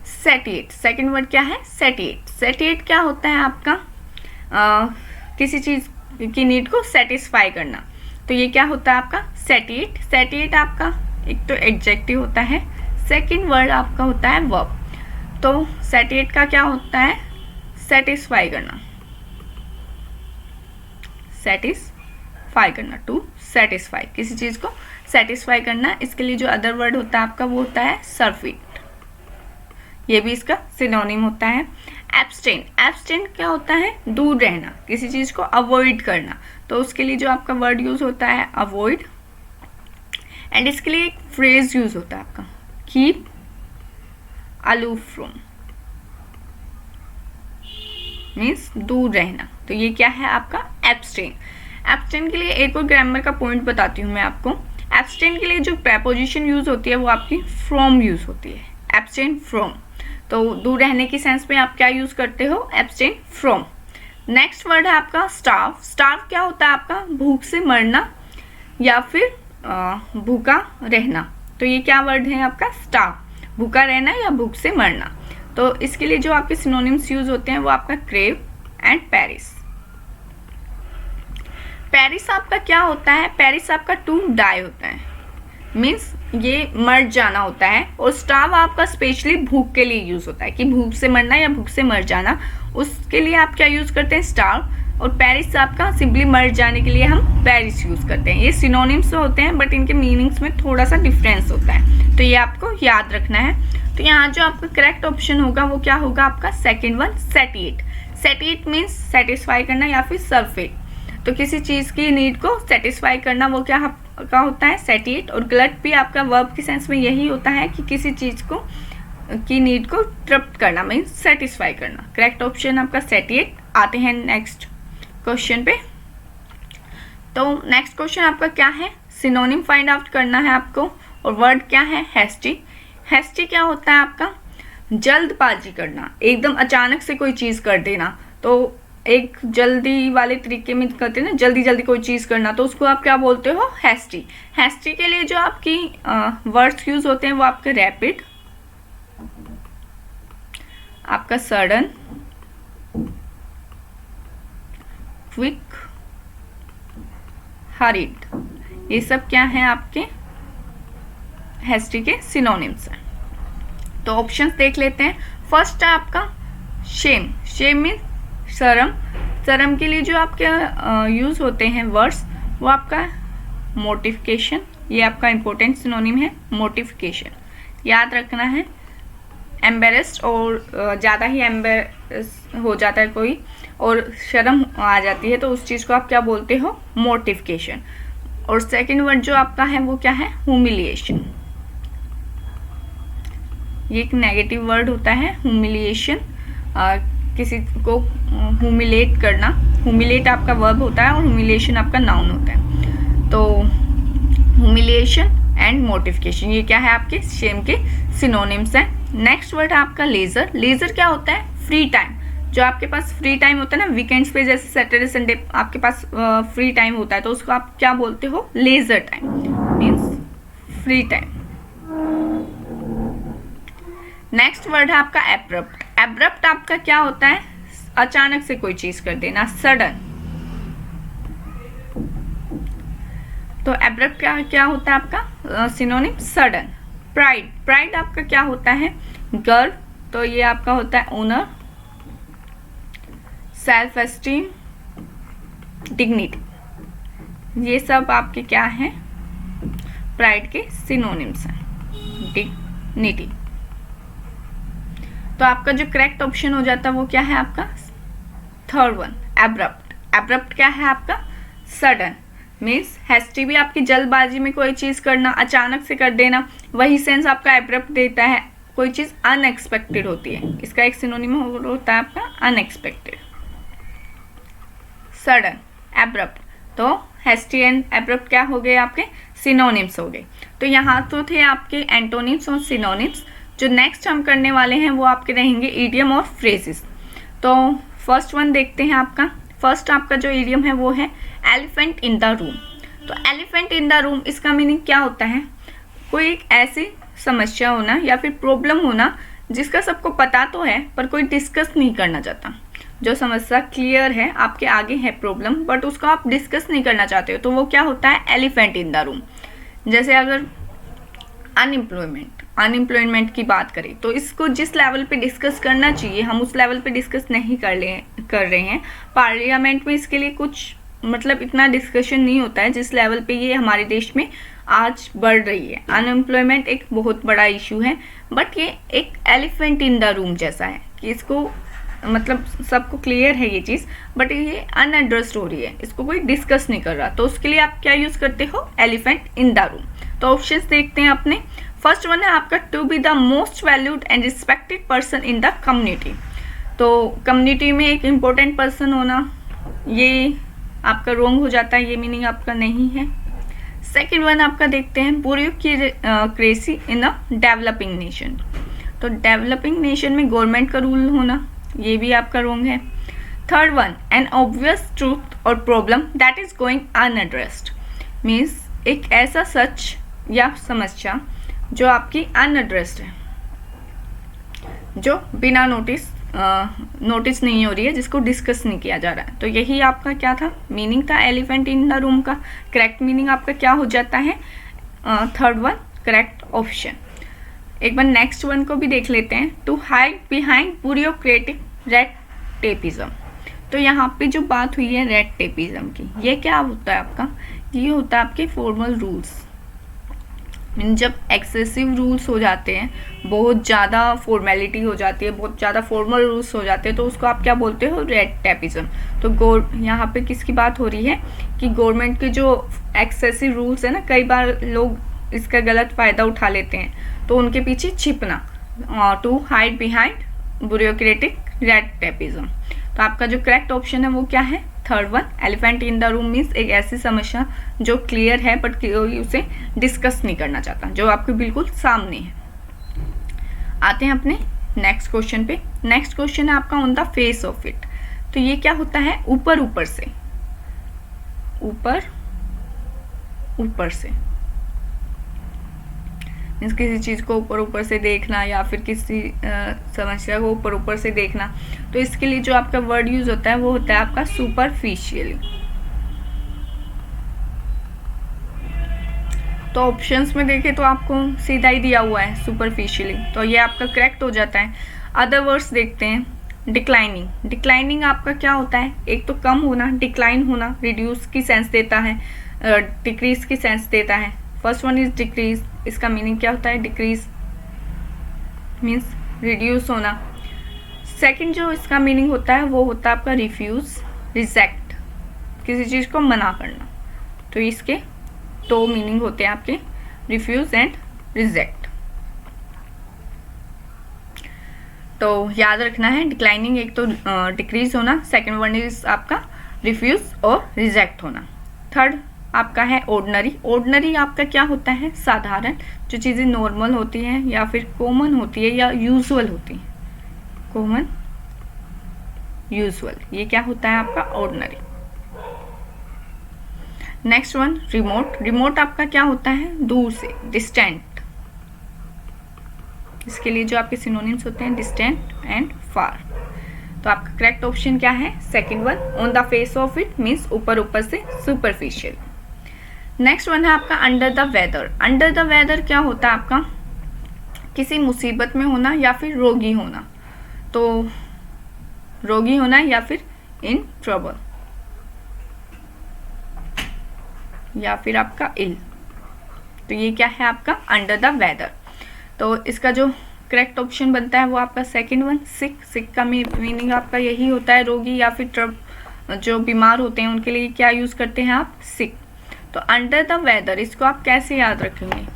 सैटिएट, सेकंड वर्ड क्या है सैटिएट। सैटिएट क्या होता है आपका किसी चीज़ की नीड को सेटिस्फाई करना। तो ये क्या होता है आपका सैटिएट। सैटिएट आपका एक तो एडजेक्टिव होता है, सेकंड वर्ड आपका होता है वर्ब। तो सैटिएट का क्या होता है सेटिस्फाई करना, सेटिस्फाई करना, टू सेटिस्फाई, किसी चीज़ को सेटिस्फाई करना। इसके लिए जो अदर वर्ड होता है आपका वो होता है सरफिट, ये भी इसका सिनोनिम होता है। एब्स्टेन, एब्स्टेन क्या होता है दूर रहना, किसी चीज़ को अवॉइड करना। तो उसके लिए जो आपका वर्ड यूज़ होता है अवॉइड, एंड इसके लिए एक फ्रेज यूज़ होता है आपका कीप अलूफ फ्रॉम, मीन्स दूर रहना। तो ये क्या है आपका एब्स्टेन। एब्स्टेन के लिए एक और ग्रामर का पॉइंट बताती हूँ मैं आपको। एब्स्टेन के लिए जो प्रेपोजिशन यूज़ होती है वो आपकी फ्रॉम यूज़ होती है, एब्स्टेन फ्रॉम। तो दूर रहने की सेंस में आप क्या यूज़ करते हो एब्स्टेन फ्रॉम। नेक्स्ट वर्ड है आपका स्टार्व। स्टार्व क्या होता है आपका भूख से मरना या फिर भूखा रहना। तो ये क्या वर्ड है आपका स्टार्व, भूखा रहना या भूख से मरना। तो इसके लिए जो आपके सिनोनिम्स यूज होते हैं वो आपका क्रेव एंड पेरिस। पेरिस आपका क्या होता है, पेरिस आपका टू डाई होता है, मीन्स ये मर जाना होता है। और स्टार्व आपका स्पेशली भूख के लिए यूज होता है कि भूख से मरना या भूख से मर जाना, उसके लिए आप क्या यूज करते हैं स्टार्व। और पेरिस आपका सिंपली मर जाने के लिए हम पेरिस यूज करते हैं। ये सिनोनिम्स होते हैं बट इनके मीनिंग्स में थोड़ा सा डिफरेंस होता है, तो ये आपको याद रखना है। तो यहाँ जो आपका करेक्ट ऑप्शन होगा वो क्या होगा आपका second one satiate. Satiate means satisfy करना या फिर सरफेट। तो किसी चीज़ की नीड को सेटिस्फाई करना वो क्या होता है सैटिएट। और ग्लट भी आपका वर्ब की सेंस में यही होता है कि किसी चीज़ को की नीड को तृप्त करना, मीन्स सेटिस्फाई करना। करेक्ट ऑप्शन आपका सैटिएट। आते हैं नेक्स्ट क्वेश्चन पे। तो नेक्स्ट क्वेश्चन आपका क्या है सिनोनिम फाइंड आउट करना है आपको। और वर्ड क्या है हैस्टी। हैस्टी क्या होता है आपका जल्दबाजी करना, एकदम अचानक से कोई चीज़ कर देना। तो एक जल्दी वाले तरीके में करते हैं ना, जल्दी जल्दी कोई चीज़ करना, तो उसको आप क्या बोलते हो हैस्टी। हैस्टी के लिए जो आपकी वर्ड्स यूज होते हैं वो आपके रैपिड, आपका सडन, क्विक, हरीड, ये सब क्या है आपके हैस्टी के सिनोनिम्स हैं। तो ऑप्शंस देख लेते हैं। फर्स्ट है आपका शेम। शेम मीन्स शर्म। शर्म के लिए जो आपके यूज होते हैं वर्ड्स वो आपका मोटिफिकेशन, ये आपका इंपॉर्टेंट सिनोनिम है मोटिफिकेशन, याद रखना है। एम्बेरेस्ड और ज़्यादा ही एम्बेरस हो जाता है कोई और शर्म आ जाती है तो उस चीज़ को आप क्या बोलते हो मोटिफिकेशन। और सेकंड वर्ड जो आपका है वो क्या है ह्यूमिलिएशन। ये एक नेगेटिव वर्ड होता है ह्यूमिलिएशन, किसी को ह्यूमिलेट करना। ह्यूमिलेट आपका वर्ब होता है और ह्यूमिलिएशन आपका नाउन होता है। तो ह्यूमिलिएशन एंड मोटिफिकेशन ये क्या है आपके शेम के सिनोनिम्स हैं। नेक्स्ट वर्ड है आपका लेजर। लेजर क्या होता है फ्री टाइम। जो आपके पास फ्री टाइम होता है ना वीकेंड्स पे, जैसे सैटरडे संडे आपके पास फ्री टाइम होता है तो उसको आप क्या बोलते हो leisure time, means free time. Next word है आपका एब्रप्ट। एब्रप्ट आपका क्या होता है अचानक से कोई चीज कर देना, सडन। तो एब्रप्ट क्या होता है आपका सिनोनिम सडन। प्राइड। प्राइड आपका क्या होता है गर्व, तो ये आपका होता है ऑनर, सेल्फ एस्टीम, डिग्निटी, ये सब आपके क्या हैं प्राइड के सिनोनिम्स हैं। डिग्निटी। तो आपका जो करेक्ट ऑप्शन हो जाता है वो क्या है आपका थर्ड वन एब्रप्ट। एब्रप्ट क्या है आपका सडन, मीन्स हैस्टी भी आपकी जल्दबाजी में कोई चीज करना, अचानक से कर देना, वही सेंस आपका एब्रप्ट देता है। कोई चीज अनएक्सपेक्टेड होती है, इसका एक सिनोनिम होता है आपका अनएक्सपेक्टेड, सडन, एब्रप्ट। तो हैस्टी एंड एब्रप्ट क्या हो गए आपके सिनोनिम्स हो गए। तो यहाँ तो थे आपके एंटोनिम्स और सिनोनिम्स। जो नेक्स्ट हम करने वाले हैं वो आपके रहेंगे इडियम और फ्रेजेस। तो फर्स्ट वन देखते हैं आपका फर्स्ट आपका जो इडियम है वो है एलिफेंट इन द रूम। तो एलिफेंट इन द रूम, इसका मीनिंग क्या होता है? कोई एक ऐसी समस्या होना या फिर प्रॉब्लम होना जिसका सबको पता तो है पर कोई डिस्कस नहीं करना चाहता। जो समस्या क्लियर है, आपके आगे है प्रॉब्लम, बट उसको आप डिस्कस नहीं करना चाहते हो, तो वो क्या होता है? Elephant in the room. जैसे अगर अनएम्प्लॉयमेंट की बात करें तो इसको जिस लेवल पे डिस्कस करना चाहिए हम उस लेवल पे डिस्कस नहीं कर रहे हैं। पार्लियामेंट में इसके लिए कुछ मतलब इतना डिस्कशन नहीं होता है जिस लेवल पे ये हमारे देश में आज बढ़ रही है। अनएम्प्लॉयमेंट एक बहुत बड़ा इशू है, बट ये एक एलिफेंट इन द रूम जैसा है कि इसको मतलब सबको क्लियर है ये चीज़, बट ये अनएड्रेस्ड हो रही है, इसको कोई डिस्कस नहीं कर रहा। तो उसके लिए आप क्या यूज़ करते हो? Elephant in the room. तो ऑप्शंस देखते हैं अपने। फर्स्ट वन है आपका to be the most valued and respected person in the community. तो कम्युनिटी में एक इम्पोर्टेंट पर्सन होना, ये आपका रॉन्ग हो जाता है, ये मीनिंग आपका नहीं है। सेकेंड वन आपका देखते हैं bureaucracy in a developing nation. तो डेवलपिंग नेशन में गवर्नमेंट का रूल होना, ये भी आपका रॉन्ग है। Third one an obvious truth और problem that is going unaddressed, means एक ऐसा सच या समस्या जो आपकी अनएड्रेस्ड है, जो बिना नोटिस नहीं हो रही है, जिसको डिस्कस नहीं किया जा रहा है। तो यही आपका क्या था? मीनिंग था एलिफेंट इन द रूम का। करेक्ट मीनिंग आपका क्या हो जाता है? Third one correct option. एक बार नेक्स्ट वन को भी देख लेते हैं। To hide behind bureaucratic red tapism. तो यहाँ पे जो बात हुई है रेड टेपिज्म की, ये क्या होता है आपका? ये होता है आपके फॉर्मल रूल्स। जब एक्सेसिव रूल्स हो जाते हैं, बहुत ज़्यादा फॉर्मेलिटी हो जाती है, बहुत ज़्यादा फॉर्मल रूल्स हो जाते हैं, तो उसको आप क्या बोलते हो? Red tapism. तो यहाँ पे किसकी बात हो रही है कि गवर्नमेंट के जो एक्सेसिव रूल्स है ना, कई बार लोग इसका गलत फ़ायदा उठा लेते हैं, तो उनके पीछे छिपना। To hide behind bureaucratic red tapism. तो आपका जो करेक्ट ऑप्शन है वो क्या है? Third one elephant in the room means एक ऐसी समस्या जो क्लियर है बट कोई उसे डिस्कस नहीं करना चाहता, जो आपके बिल्कुल सामने है। आते हैं अपने नेक्स्ट क्वेश्चन पे। नेक्स्ट क्वेश्चन है आपका on the face of it. तो ये क्या होता है? ऊपर ऊपर से, ऊपर से मीन्स किसी चीज़ को ऊपर ऊपर से देखना या फिर किसी समस्या को ऊपर ऊपर से देखना। तो इसके लिए जो आपका वर्ड यूज होता है वो होता है आपका सुपरफिशियली। तो ऑप्शंस में देखें तो आपको सीधा ही दिया हुआ है सुपरफिशियली, तो ये आपका करेक्ट हो जाता है। अदर वर्ड्स देखते हैं। डिक्लाइनिंग। डिक्लाइनिंग आपका क्या होता है? एक तो कम होना, डिक्लाइन होना, रिड्यूस की सेंस देता है, डिक्रीज की सेंस देता है। फर्स्ट वन इज डिक्रीज, इसका मीनिंग क्या होता है? डिक्रीज मीन्स रिड्यूस होना। सेकंड जो इसका मीनिंग होता है वो होता है आपका रिफ्यूज, रिजेक्ट, किसी चीज़ को मना करना। तो इसके दो मीनिंग होते हैं आपके, रिफ्यूज एंड रिजेक्ट। तो याद रखना है, डिक्लाइनिंग एक तो डिक्रीज होना, सेकंड वन इज आपका रिफ्यूज और रिजेक्ट होना। थर्ड आपका है ऑर्डिनरी। ऑर्डिनरी आपका क्या होता है? साधारण, जो चीज़ें नॉर्मल होती हैं या फिर कॉमन होती है या यूजुअल होती हैं, कॉमन यूजुअल, ये क्या होता है आपका? Ordinary. Next one remote. Remote आपका क्या होता है? दूर से, डिस्टेंट। इसके लिए जो आपके सिनोनिम्स होते हैं डिस्टेंट एंड फार। तो आपका करेक्ट ऑप्शन क्या है? Second one on the face of it means ऊपर ऊपर से, सुपरफिशियल। नेक्स्ट वन है आपका under the weather. Under the weather क्या होता है आपका? किसी मुसीबत में होना या फिर रोगी होना। तो रोगी होना या फिर इन ट्रबल या फिर आपका इल। तो ये क्या है आपका? Under the weather. तो इसका जो करेक्ट ऑप्शन बनता है वो आपका सेकंड वन सिक। सिक का मीनिंग आपका यही होता है रोगी या फिर जो बीमार होते हैं उनके लिए क्या यूज़ करते हैं आप? सिक। तो अंडर द वेदर इसको आप कैसे याद रखेंगे?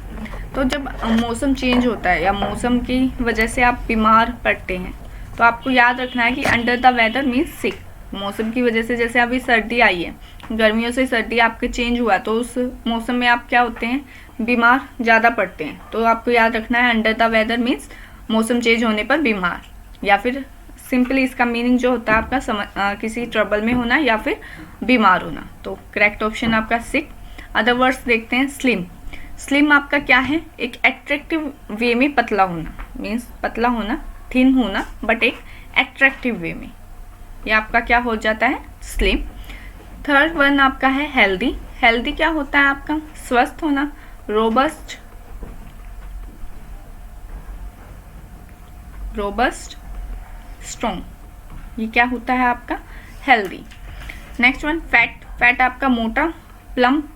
तो जब मौसम चेंज होता है या मौसम की वजह से आप बीमार पड़ते हैं तो आपको याद रखना है कि अंडर द वेदर मीन्स सिक। मौसम की वजह से, जैसे अभी सर्दी आई है, गर्मियों से सर्दी आपके चेंज हुआ, तो उस मौसम में आप क्या होते हैं? बीमार ज़्यादा पड़ते हैं। तो आपको याद रखना है अंडर द वेदर मीन्स मौसम चेंज होने पर बीमार, या फिर सिंपली इसका मीनिंग जो होता है आपका किसी ट्रबल में होना या फिर बीमार होना। तो करेक्ट ऑप्शन आपका सिक। अदर वर्ड्स देखते हैं। स्लिम, स्लिम आपका क्या है, एक एट्रैक्टिव वे में पतला होना, मीन्स पतला होना, थिन होना, बट एक एट्रैक्टिव वे में, ये आपका क्या हो जाता है, स्लिम। थर्ड वन आपका है हेल्दी। हेल्दी क्या होता है आपका, स्वस्थ होना, रोबस्ट, रोबस्ट, स्ट्रॉन्ग, ये क्या होता है आपका healthy. Next one fat. Fat आपका मोटा, प्लम्प।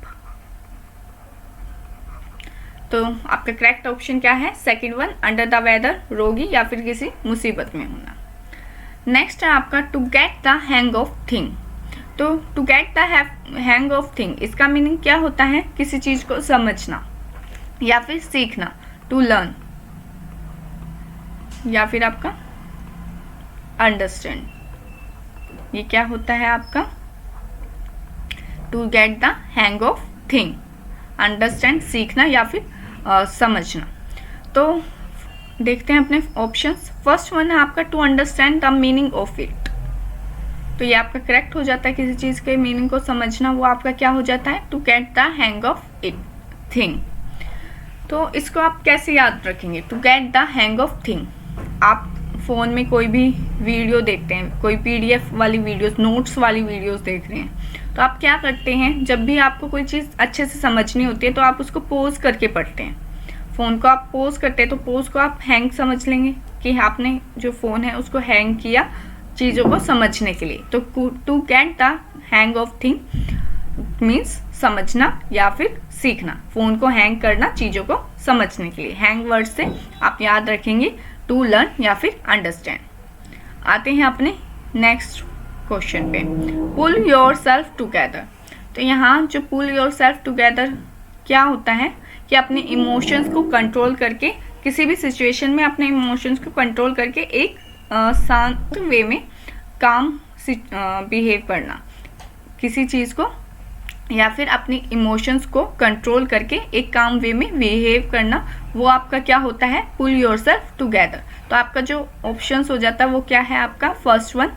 तो आपका करेक्ट ऑप्शन क्या है, second one, under the weather, रोगी या फिर किसी मुसीबत में होना। नेक्स्ट है आपका to get the hang of thing. तो to get the hang of thing, इसका मीनिंग क्या होता है, किसी चीज को समझना या फिर सीखना, टू लर्न या फिर आपका अंडरस्टैंड, ये क्या होता है आपका to get the hang of thing, understand सीखना या फिर समझना। तो देखते हैं अपने ऑप्शंस। फर्स्ट वन है आपका to understand the meaning of it. तो ये आपका करेक्ट हो जाता है, किसी चीज़ के मीनिंग को समझना, वो आपका क्या हो जाता है, to get the hang of it thing. तो इसको आप कैसे याद रखेंगे, to get the hang of thing. आप फ़ोन में कोई भी वीडियो देखते हैं, कोई PDF वाली वीडियोस, नोट्स वाली वीडियोस देख रहे हैं, तो आप क्या करते हैं, जब भी आपको कोई चीज़ अच्छे से समझनी होती है तो आप उसको पोज करके पढ़ते हैं। फ़ोन को आप पोज करते हैं तो पोज को आप हैंग समझ लेंगे कि आपने जो फ़ोन है उसको हैंग किया चीज़ों को समझने के लिए। तो to get the hang of thing means समझना या फिर सीखना, फ़ोन को हैंग करना चीज़ों को समझने के लिए। हैंग वर्ड से आप याद रखेंगे टू लर्न या फिर अंडरस्टैंड। आते हैं अपने नेक्स्ट क्वेश्चन पे, पुल योर सेल्फ टुगेदर। तो यहाँ जो पुल योर सेल्फ टुगेदर क्या होता है कि अपने इमोशंस को कंट्रोल करके, किसी भी सिचुएशन में अपने इमोशंस को कंट्रोल करके एक शांत वे में काम बिहेव करना, किसी चीज़ को या फिर अपने इमोशंस को कंट्रोल करके एक काम वे में बिहेव करना, वो आपका क्या होता है, पुल योरसेल्फ टुगेदर। तो आपका जो ऑप्शंस हो जाता है वो क्या है आपका, first one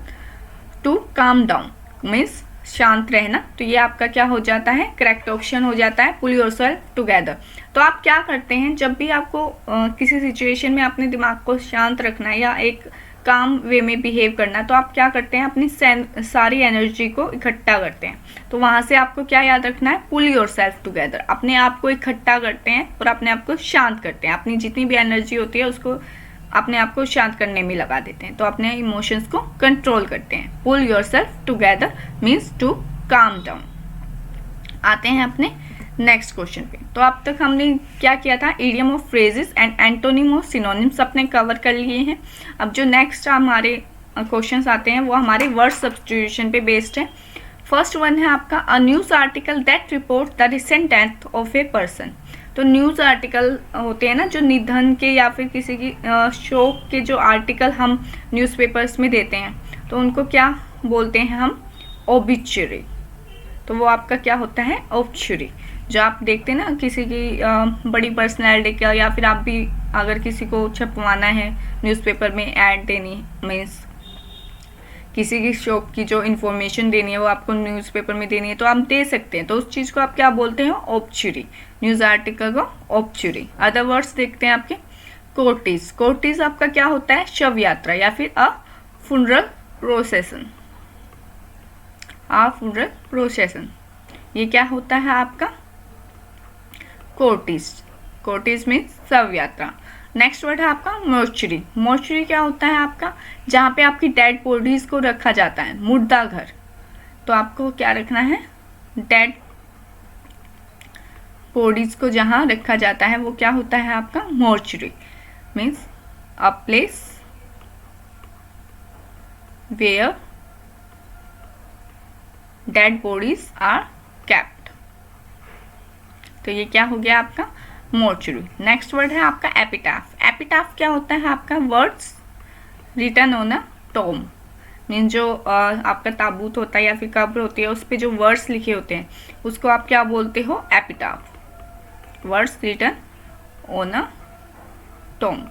two calm down means शांत रहना, तो ये आपका क्या हो जाता है, करेक्ट ऑप्शन हो जाता है, पुल योरसेल्फ टुगेदर। तो आप क्या करते हैं, जब भी आपको किसी सिचुएशन में अपने दिमाग को शांत रखना है या एक काम वे में बिहेव करना, तो आप क्या करते हैं, अपनी सारी एनर्जी को इकट्ठा करते हैं। तो वहाँ से आपको क्या याद रखना है, पुल योरसेल्फ टुगेदर, अपने आप को इकट्ठा करते हैं और अपने आप को शांत करते हैं, अपनी जितनी भी एनर्जी होती है उसको अपने आप को शांत करने में लगा देते हैं, तो अपने इमोशंस को कंट्रोल करते हैं। Pull yourself together means to calm down. आते हैं अपने नेक्स्ट क्वेश्चन पे। तो अब तक हमने क्या किया था, idiom of phrases and antonym of synonyms अपने कवर कर लिए हैं। अब जो नेक्स्ट हमारे क्वेश्चंस आते हैं वो हमारे वर्ड सब्स्टिट्यूशन पे बेस्ड है। फर्स्ट वन है आपका a news article that report the recent death of a person. तो न्यूज़ आर्टिकल होते हैं ना, जो निधन के या फिर किसी की शोक के जो आर्टिकल हम न्यूज़पेपर्स में देते हैं, तो उनको क्या बोलते हैं हम, ओबिचुरी। तो वो आपका क्या होता है, ओबिचुरी। जो आप देखते हैं ना किसी की बड़ी पर्सनैलिटी का, या फिर आप भी अगर किसी को छपवाना है न्यूज़पेपर में, ऐड देनी मीन्स किसी की शोक की जो इन्फॉर्मेशन देनी है वो आपको न्यूज़पेपर में देनी है, तो आप दे सकते हैं। तो उस चीज़ को आप क्या बोलते हैं, ओबिचुरी, न्यूज़ आर्टिकल को ओबिचुरी। अदर वर्ड्स देखते हैं आपके, कोर्टिज। कोर्टिज आपका क्या होता है, शव यात्रा या फिर अ फुनरल प्रोसेसन, अ फुनरल प्रोसेसन, ये क्या होता है आपका, कोर्टिज। कोर्टिज मीन्स शव यात्रा। नेक्स्ट वर्ड है आपका मोर्चरी। मोर्चरी क्या होता है आपका, जहाँ पे आपकी डेड बॉडीज को रखा जाता है, मुर्दा घर। तो आपको क्या रखना है, डेड बॉडीज को जहाँ रखा जाता है वो क्या होता है आपका, mortuary means a place where dead bodies are kept. तो ये क्या हो गया आपका, मोर्चरी। नेक्स्ट वर्ड है आपका एपिटाफ। एपिटाफ क्या होता है आपका, words written on a tomb mean जो आपका ताबूत होता है या फिर कब्र होती है उस पर जो वर्ड्स लिखे होते हैं उसको आप क्या बोलते हो, epitaph. Words written on a tomb,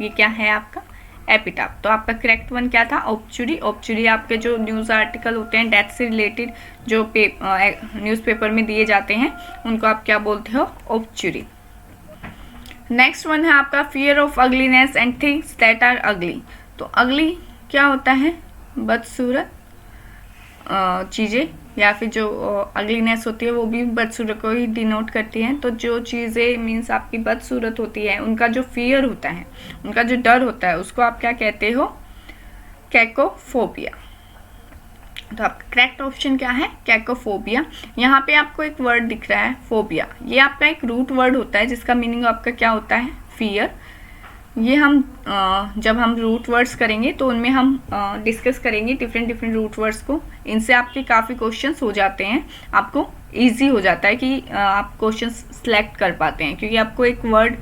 ये क्या है आपका एपिटाफ। तो आपका करेक्ट वन क्या था? ऑब्चुरी। ऑब्चुरी आपके जो न्यूज़ आर्टिकल होते हैं डेथ से रिलेटेड, जो न्यूज़पेपर में दिए जाते हैं, उनको आप क्या बोलते हो? ऑब्चुरी। नेक्स्ट वन है आपका fear of ugliness and things that are ugly. तो अगली क्या होता है? बदसूरत चीज़ें, या फिर जो अगलीनेस होती है वो भी बदसूरत को ही डिनोट करती है। तो जो चीज़ें मीन्स आपकी बदसूरत होती है, उनका जो फियर होता है, उनका जो डर होता है, उसको आप क्या कहते हो? कैकोफोबिया। तो आपका करेक्ट ऑप्शन क्या है? कैकोफोबिया। यहाँ पे आपको एक वर्ड दिख रहा है फोबिया, ये आपका एक रूट वर्ड होता है जिसका मीनिंग आपका क्या होता है? फियर। ये हम जब हम रूट वर्ड्स करेंगे तो उनमें हम डिस्कस करेंगे डिफरेंट रूट वर्ड्स को। इनसे आपके काफ़ी क्वेश्चंस हो जाते हैं, आपको इजी हो जाता है कि आप क्वेश्चंस सिलेक्ट कर पाते हैं, क्योंकि आपको एक वर्ड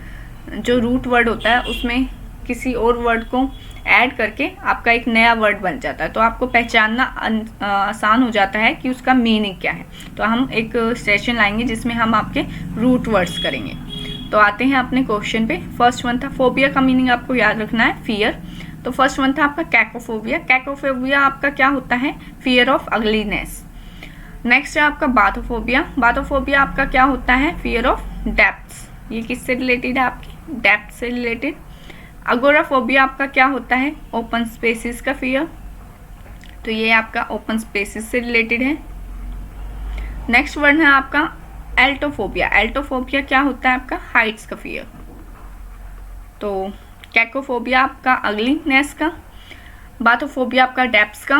जो रूट वर्ड होता है उसमें किसी और वर्ड को ऐड करके आपका एक नया वर्ड बन जाता है, तो आपको पहचानना आसान हो जाता है कि उसका मीनिंग क्या है। तो हम एक सेशन लाएंगे जिसमें हम आपके रूट वर्ड्स करेंगे। तो आते हैं अपने क्वेश्चन पे। फर्स्ट वन था फोबिया का मीनिंग आपको याद रखना है फियर। तो फर्स्ट वन था आपका कैकोफोबिया। कैकोफोबिया आपका क्या होता है? Fear of ugliness. नेक्स्ट है आपका बाथोफोबिया। बाथोफोबिया आपका क्या होता है? Fear of depths. ये किससे रिलेटेड है? आपकी डेप्थ से रिलेटेड। अगोराफोबिया आपका क्या होता है? ओपन स्पेसिस का फियर। तो ये आपका ओपन स्पेसिस से रिलेटेड है। नेक्स्ट वर्ड है आपका एल्टोफोबिया। एल्टोफोबिया क्या होता है? आपका हाइट्स का फियर। तो कैकोफोबिया आपका अगलीनेस का, बाथोफोबिया आपका डेप्थ्स का,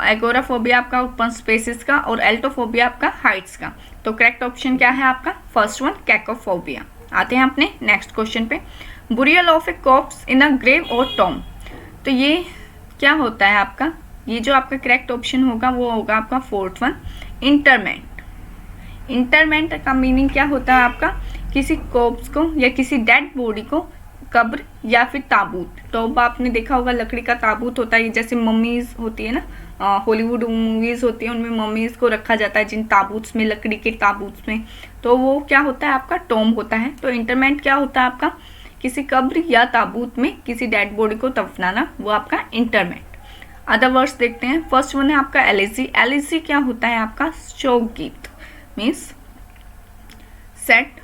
एगोराफोबिया आपका ओपन स्पेसिस का, और एल्टोफोबिया आपका हाइट्स का। तो करेक्ट ऑप्शन क्या है आपका? First one cacophobia. आते हैं अपने नेक्स्ट क्वेश्चन पे। Burial of a corpse in a grave और टॉम। तो ये क्या होता है आपका? ये जो आपका करेक्ट ऑप्शन होगा वो होगा आपका फोर्थ वन, इंटरमेंट। इंटरमेंट का मीनिंग क्या होता है आपका? किसी कॉर्प्स को या किसी डेड बॉडी को कब्र या फिर ताबूत। तो आपने देखा होगा लकड़ी का ताबूत होता है, जैसे मम्मीज होती है ना, हॉलीवुड मूवीज होती है उनमें मम्मीज को रखा जाता है जिन ताबूत में, लकड़ी के ताबूत में। तो वो क्या होता है? आपका टॉम होता है। तो इंटरमेंट क्या होता है आपका? किसी कब्र या ताबूत में किसी डेड बॉडी को दफनाना, वो आपका इंटरमेंट। अदर वर्ड्स देखते हैं। फर्स्ट वन है आपका एलिजी। एलिजी क्या होता है आपका? शोक गीत, मीन्स सेट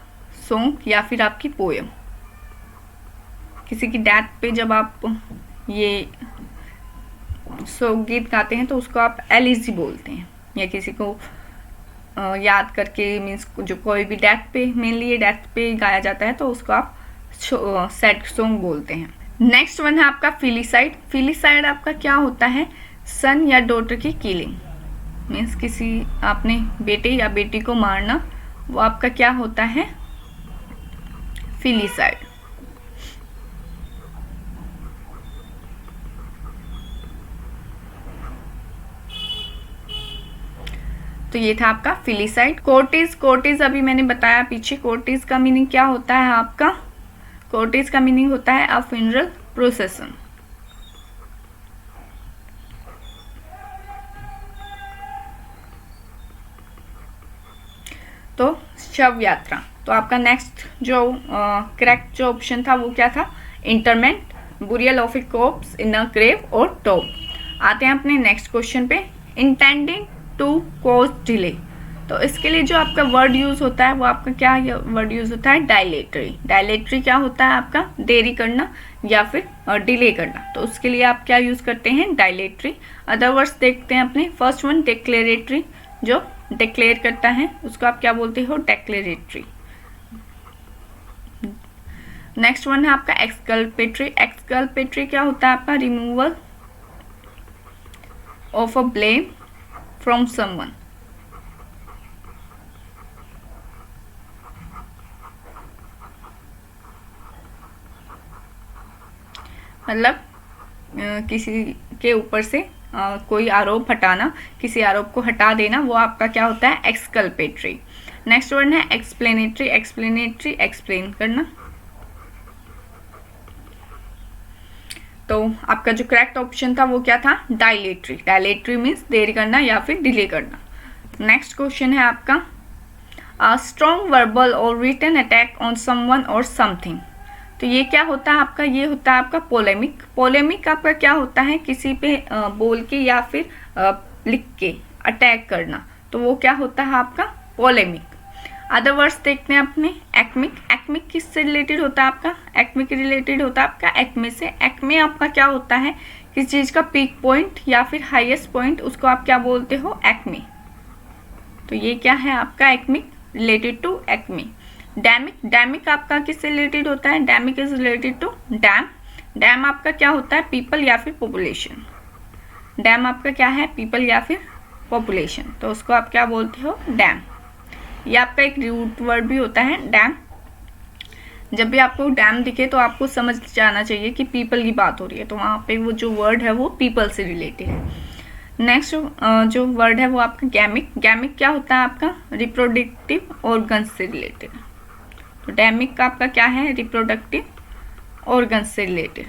सॉन्ग या फिर आपकी पोएम। किसी की डेथ पे जब आप ये शोक गीत गाते हैं तो उसको आप एलिजी बोलते हैं, या किसी को याद करके, मीन्स जो कोई भी डेथ पे, मेनली ये डेथ पे गाया जाता है, तो उसको आप सैड सॉन्ग बोलते हैं। नेक्स्ट वन है आपका फिलिसाइड। फिलिसाइड आपका क्या होता है? सन या डॉटर की किलिंग, मीन्स किसी आपने बेटे या बेटी को मारना, वो आपका क्या होता है? फिलिसाइड। तो ये था आपका फिलिसाइड। कोर्टिज। कोर्टिज अभी मैंने बताया पीछे। कोर्टिज का मीनिंग क्या होता है आपका? कोर्टिज का मीनिंग होता है अ फ्यूनरल प्रोसेसन। तो शव यात्रा। तो आपका नेक्स्ट जो करेक्ट जो ऑप्शन था वो क्या था? Interment, burial of a corpse in a grave और टॉम। आते हैं अपने नेक्स्ट क्वेश्चन पे। Intending to cause delay. तो इसके लिए जो आपका वर्ड यूज होता है वो आपका क्या वर्ड यूज होता है? डायलेटरी। डायलेटरी क्या होता है आपका? देरी करना या फिर डिले करना। तो उसके लिए आप क्या यूज करते हैं? डायलेटरी। अदर वर्ड्स देखते हैं अपने। फर्स्ट वन डिक्लेरेटरी, जो डिक्लेयर करता है उसको आप क्या बोलते हो? डिक्लेरेटरी। नेक्स्ट वन है आपका एक्सकल्पेटरी। एक्सकल्पेटरी क्या होता है आपका? Removal of a blame from someone. मतलब किसी के ऊपर से कोई आरोप हटाना, किसी आरोप को हटा देना, वो आपका क्या होता है? एक्सकल्पेटरी। नेक्स्ट वर्ड है एक्सप्लेनेटरी। एक्सप्लेनेटरी एक्सप्लेन करना। तो आपका जो करेक्ट ऑप्शन था वो क्या था? डायलेटरी। डायलेटरी मीन्स देरी करना या फिर डिले करना। नेक्स्ट क्वेश्चन है आपका स्ट्रॉन्ग वर्बल और रिटन अटैक ऑन समवन और समथिंग। तो ये क्या होता है आपका, ये होता है आपका पोलेमिक। पोलेमिक आपका क्या होता है, किसी पे बोल के या फिर लिख के अटैक करना, तो वो क्या होता है आपका पोलेमिक। अदर वर्ड्स देखते हैं अपने। एक्मिक, एक्मिक किससे रिलेटेड होता है आपका, एक्मिक रिलेटेड होता है आपका एक्मे से। एक्मे आपका क्या होता है, किसी चीज़ का पीक पॉइंट या फिर हाईएस्ट पॉइंट, उसको आप क्या बोलते हो, एक्मे। तो ये क्या है आपका acmic, related to acme. Damic, damic आपका किससे रिलेटेड होता है, damic is related to dam. Dam आपका क्या होता है, पीपल या फिर पॉपुलेशन। डैम आपका क्या है, पीपल या फिर पॉपुलेशन, तो उसको आप क्या बोलते हो, डैम। ये आपका एक रूट वर्ड भी होता है डैम। जब भी आपको डैम दिखे तो आपको समझ जाना चाहिए कि पीपल की बात हो रही है, तो वहाँ पे वो जो वर्ड है वो पीपल से रिलेटेड है। नेक्स्ट जो वर्ड है वो आपका गैमिक। गैमिक क्या होता है आपका, रिप्रोडक्टिव ऑर्गन्स से रिलेटेड। तो डैमिक का आपका क्या है, रिप्रोडक्टिव ऑर्गन्स से रिलेटेड।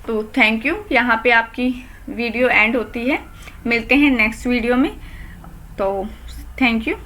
तो थैंक यू, यहाँ पे आपकी वीडियो एंड होती है। मिलते हैं नेक्स्ट वीडियो में, तो थैंक यू।